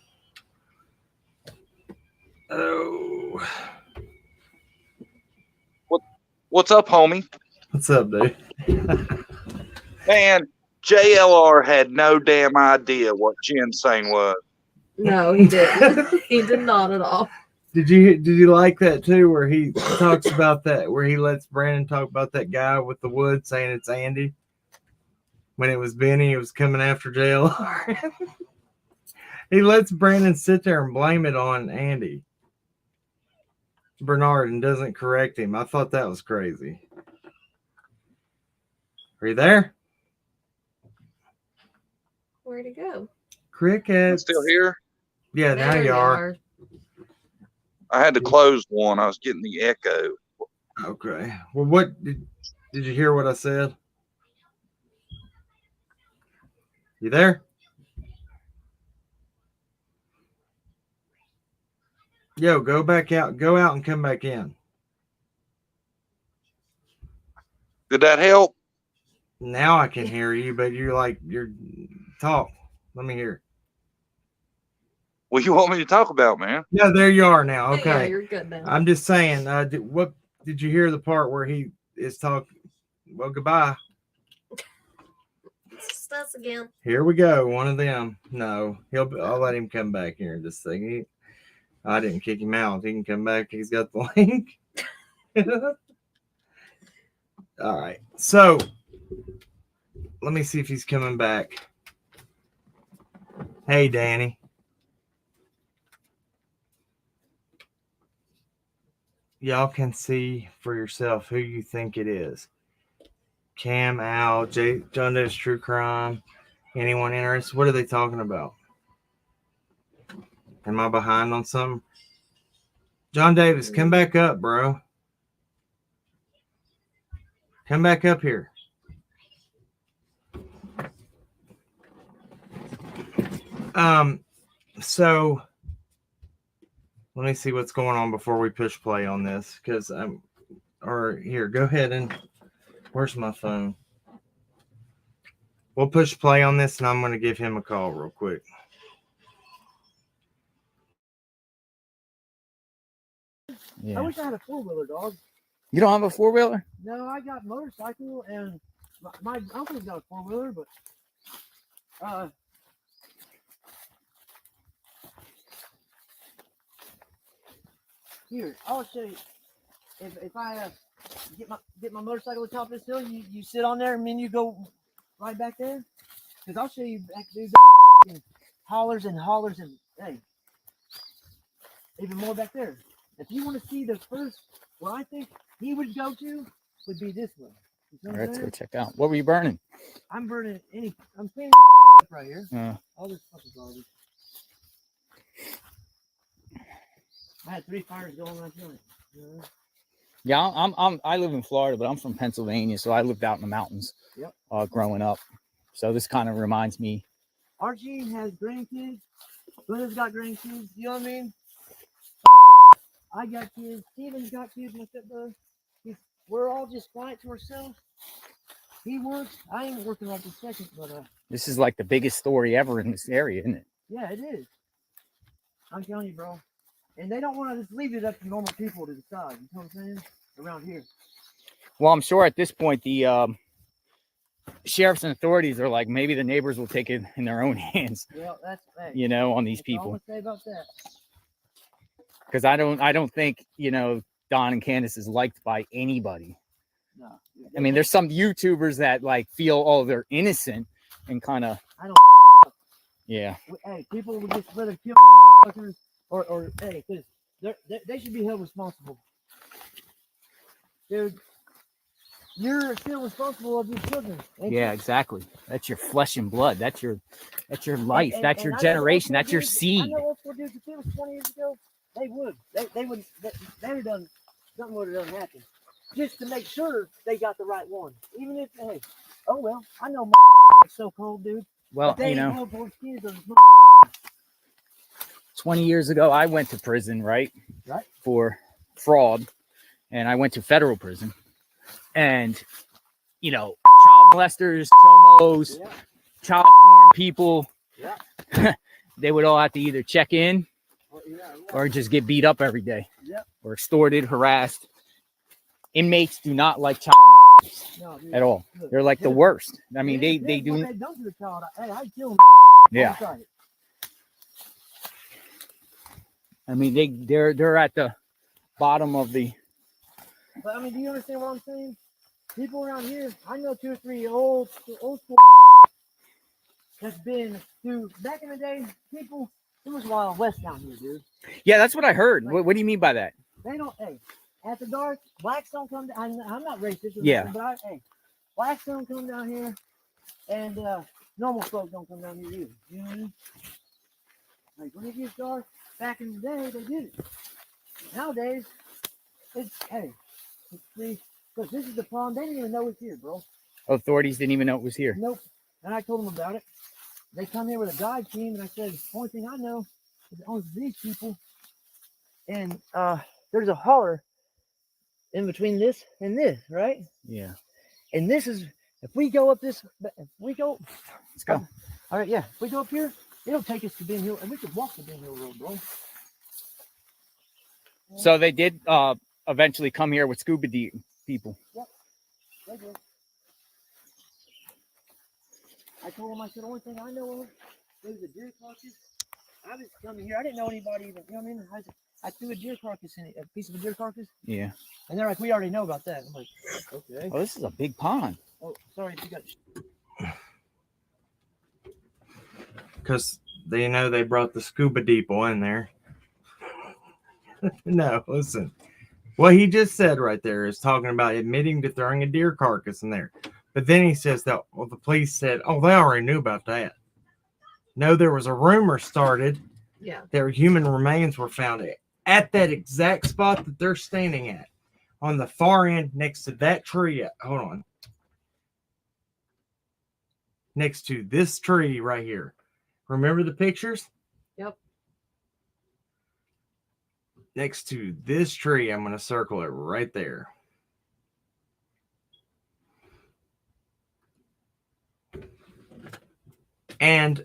Oh. What's up, homie? What's up, dude? Man, JLR had no damn idea what ginseng was. No, he didn't. He did not at all. Did you like that too, where he talks about that, where he lets Brandon talk about that guy with the wood saying it's Andy? When it was Benny, it was coming after JLR. He lets Brandon sit there and blame it on Andy Bernard and doesn't correct him. I thought that was crazy. Are you there? Where'd he go? Cricket. I'm still here. Yeah, now There you are. I had to close one. I was getting the echo. Okay. Well, what did you hear what I said? You there? Yo, go back out. Go out and come back in. Did that help? Now I can hear you, but you're talk. Let me hear. What you want me to talk about, man? No, there you are now. Yeah, Okay. you're good now. I'm just saying, what did you hear the part where he is talking? Well, goodbye. It's just us again. Here we go. One of them. No, I'll let him come back here in just a second. I didn't kick him out. He can come back. He's got the link. All right. So let me see if he's coming back. Hey, Danny. Y'all can see for yourself who you think it is. Cam, Al, John Davis True Crime. Anyone interested? What are they talking about? Am I behind on something? John Davis, come back up, bro. Come back up here. So let me see what's going on before we push play on this, because or here, go ahead and where's my phone? We'll push play on this, and I'm going to give him a call real quick. Yeah. I wish I had a 4-wheeler, dog. You don't have a 4-wheeler? No, I got motorcycle, and my uncle's got a 4-wheeler, but here, I'll show you. If I get my motorcycle to the top of this hill, you sit on there, and then you go right back there, because I'll show you back, dude. There's hollers and hollers, and hey, even more back there. If you want to see the first, where I think he would go to would be this way. You know All what right, I'm let's go saying? check out. What were you burning? I'm burning I'm cleaning this up right here. All this fucking garbage. I had 3 fires going last night. You know? Yeah, I live in Florida, but I'm from Pennsylvania, so I lived out in the mountains. Yep. Growing up. So this kind of reminds me. Archie has grandkids. Linda's got grandkids. You know what I mean? I got kids. Steven's got kids. My stepbrother. We're all just quiet to ourselves. He works. I ain't working right this second, but This is like the biggest story ever in this area, isn't it? yeah, it is. I'm telling you, bro. And they don't want to just leave it up to normal people to decide. You know what I'm saying? Around here. Well, I'm sure at this point the sheriffs and authorities are like, maybe the neighbors will take it in their own hands. Well, that's hey, You know, on these that's all I'm people. gonna say about that. Because I don't think, you know, Don and Candace is liked by anybody. No. I mean, there's some YouTubers that like feel, oh, they're innocent and kind of, I don't. yeah. Hey, people would just rather kill motherfuckers or hey, because they should be held responsible. Dude, you're still responsible of your children. Yeah, you? exactly. That's your flesh and blood. That's your life. And- That's and your I know generation. old That's your dudes- seed. I know old school dudes, if it was 20 years ago, they would. They would have done something would have done happen. Just to make sure they got the right one. Even if hey, oh well, I know motherfuckers are so cold, dude. Well, But they you know, ain't held for kids of motherfuckers. 20 years ago, I went to prison, right? Right. For fraud. And I went to federal prison. And, you know, child molesters, chomos, Yeah. child porn people, Yeah. they would all have to either check in Oh, yeah. or just get beat up every day. Yep. Or extorted, harassed. Inmates do not like child molesters No, dude. at all. Look, They're like the worst. I mean, they what do. they done to the child. Hey, I'd kill them. Yeah. I mean, they're at the bottom of the. But I mean, do you understand what I'm saying? People around here, I know 2 or 3 old school motherfuckers that's been through back in the day. People, it was Wild West down here, dude. Yeah, that's what I heard. What do you mean by that? They don't. Hey, at the dark, blacks don't come. I'm not racist. Or Yeah. nothing, but hey, blacks don't come down here, and normal folk don't come down here either. You know what I mean? Like when it gets dark, back in the day, they did it. Nowadays, it's hey, it's free. Because this is the problem. They didn't even know it's here, bro. Authorities didn't even know it was here. Nope. And I told them about it. They come here with a dive team, and I said, the only thing I know is it owns these people. And there's a holler in between this and this, right? Yeah. And this is, if we go up this, if we go, Let's go. all right, yeah. If we go up here, it'll take us to Ben Hill, and we could walk to Ben Hill Road, bro. So they did eventually come here with scuba people. They did. I told him, I said, the only thing I know of is a deer carcass. I was coming here. I didn't know anybody even, you know what I mean? I threw a deer carcass in it, a piece of a deer carcass. Yeah. And they're like, we already know about that. I'm like, okay. Oh, this is a big pond. Oh, sorry if you got. Because they know they brought the scuba people in there. No, listen. What he just said right there is talking about admitting to throwing a deer carcass in there. But then he says that, well, the police said, oh, they already knew about that. No, there was a rumor started Yeah. that human remains were found at that exact spot that they're standing at. on the far end next to that tree. Hold on. Next to this tree right here. Remember the pictures? Yep. Next to this tree, I'm going to circle it right there. And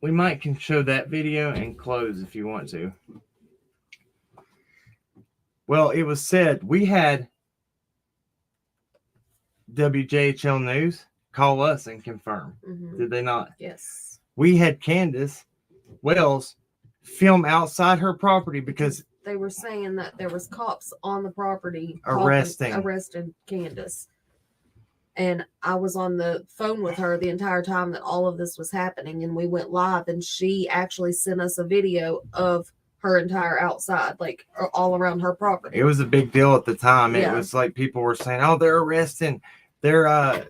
we might can show that video and close if you want to. Well, it was said we had WJHL News call us and confirm. Mm-hmm. Did they not? Yes. We had Candace Wells film outside her property because They were saying that there was cops on the property arrested Candace. And I was on the phone with her the entire time that all of this was happening, and we went live, and she actually sent us a video of her entire outside, like all around her property. it was a big deal at the time. Yeah. It was like people were saying, "Oh, they're arresting the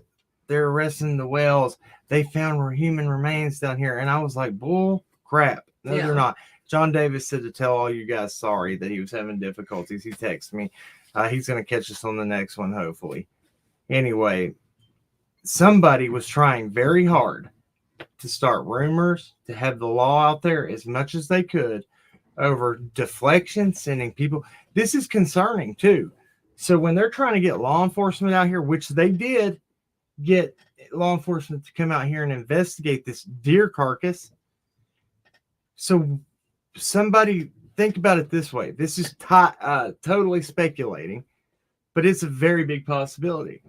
Wells. They found human remains down here," and I was like, "Bull crap! No, Yeah. they're not." John Davis said to tell all you guys sorry that he was having difficulties. He texted me. He's going to catch us on the next one, hopefully. Anyway, somebody was trying very hard to start rumors, to have the law out there as much as they could over deflection, sending people. This is concerning too. So when they're trying to get law enforcement out here, which they did get law enforcement to come out here and investigate this deer carcass. So somebody think about it this way. This is totally speculating, but it's a very big possibility.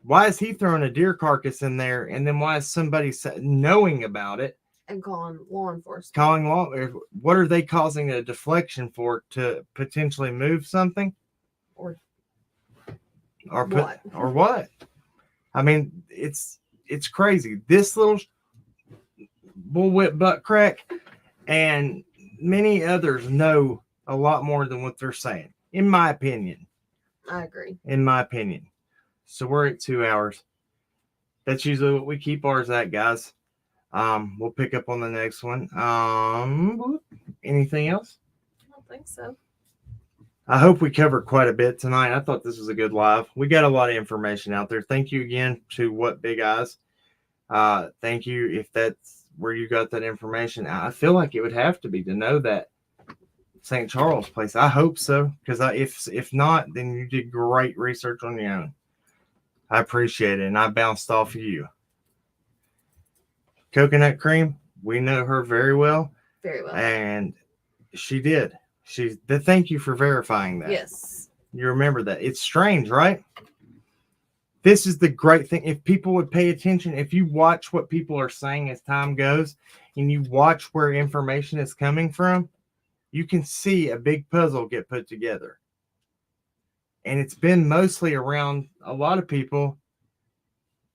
Why is he throwing a deer carcass in there? And then why is somebody knowing about it And calling law enforcement. calling law? What are they causing a deflection for, to potentially move something? Or what? I mean, it's crazy. This little bullwhip butt crack and many others know a lot more than what they're saying, in my opinion. I agree. In my opinion. So we're at 2 hours. That's usually what we keep ours at, guys. We'll pick up on the next one. Anything else? I don't think so. I hope we covered quite a bit tonight. I thought this was a good live. We got a lot of information out there. Thank you again to What Big Eyes. Thank you if that's where you got that information. I feel like it would have to be to know that St. Charles place. I hope so, because if not, then you did great research on your own. I appreciate it, and I bounced off of you. Coconut Cream, we know her very well. Very well. And she did. Thank you for verifying that. Yes. You remember that. It's strange, right? This is the great thing. If people would pay attention, if you watch what people are saying as time goes, and you watch where information is coming from, you can see a big puzzle get put together. And it's been mostly around a lot of people.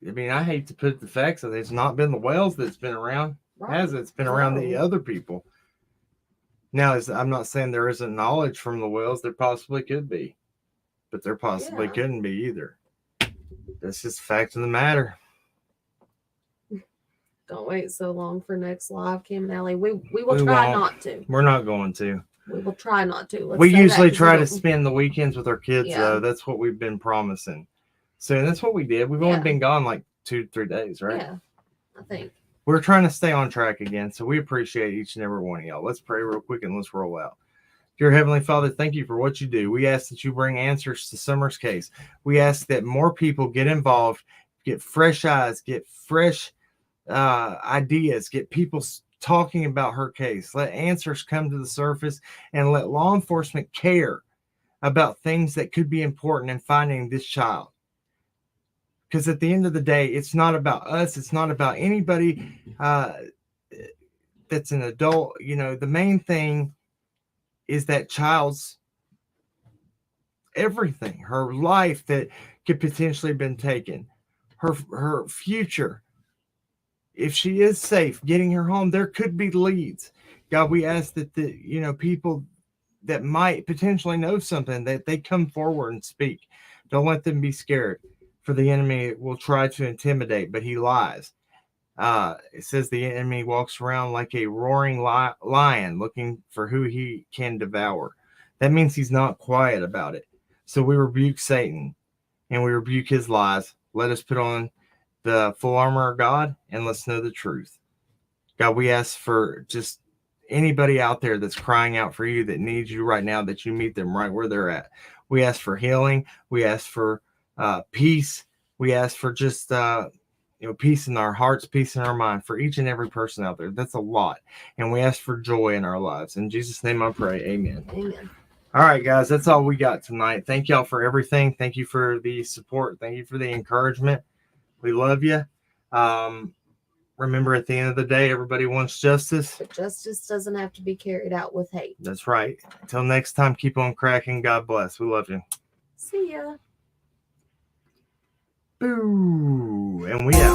I mean, I hate to put the facts of it. It's not been the Wells that's been around, has it? It's been around the other people. Now, I'm not saying there isn't knowledge from the Wells. There possibly could be. But there possibly couldn't be either. That's just the fact of the matter. Don't wait so long for next live, Kim and Allie. We will try not to. We're not going to. We will try not to. We usually try to spend the weekends with our kids, Yeah. though. That's what we've been promising. So that's what we did. We've only been gone like 2-3 days, right? Yeah, I think. We're trying to stay on track again, so we appreciate each and every one of y'all. Let's pray real quick and let's roll out. Dear Heavenly Father, thank you for what you do. We ask that you bring answers to Summer's case. We ask that more people get involved, get fresh eyes, get fresh ideas, get people talking about her case. Let answers come to the surface and let law enforcement care about things that could be important in finding this child. Because at the end of the day, it's not about us. It's not about anybody that's an adult. You know, the main thing is that child's everything, her life that could potentially have been taken, her future. If she is safe, getting her home, there could be leads. God, we ask that the people that might potentially know something, that they come forward and speak. Don't let them be scared. For the enemy will try to intimidate, but he lies. It says the enemy walks around like a roaring lion looking for who he can devour. That means he's not quiet about it. So we rebuke Satan and we rebuke his lies. Let us put on the full armor of God and let's know the truth. God, we ask for just anybody out there that's crying out for you, that needs you right now, that you meet them right where they're at. We ask for healing. We ask for peace. We ask for just peace in our hearts, peace in our mind for each and every person out there. That's a lot. And we ask for joy in our lives. In Jesus' name I pray. Amen. Amen. All right, guys, that's all we got tonight. Thank y'all for everything. Thank you for the support. Thank you for the encouragement. We love you. Remember, at the end of the day, everybody wants justice. But justice doesn't have to be carried out with hate. That's right. Until next time, keep on cracking. God bless. We love you. See ya. Boo. And we out.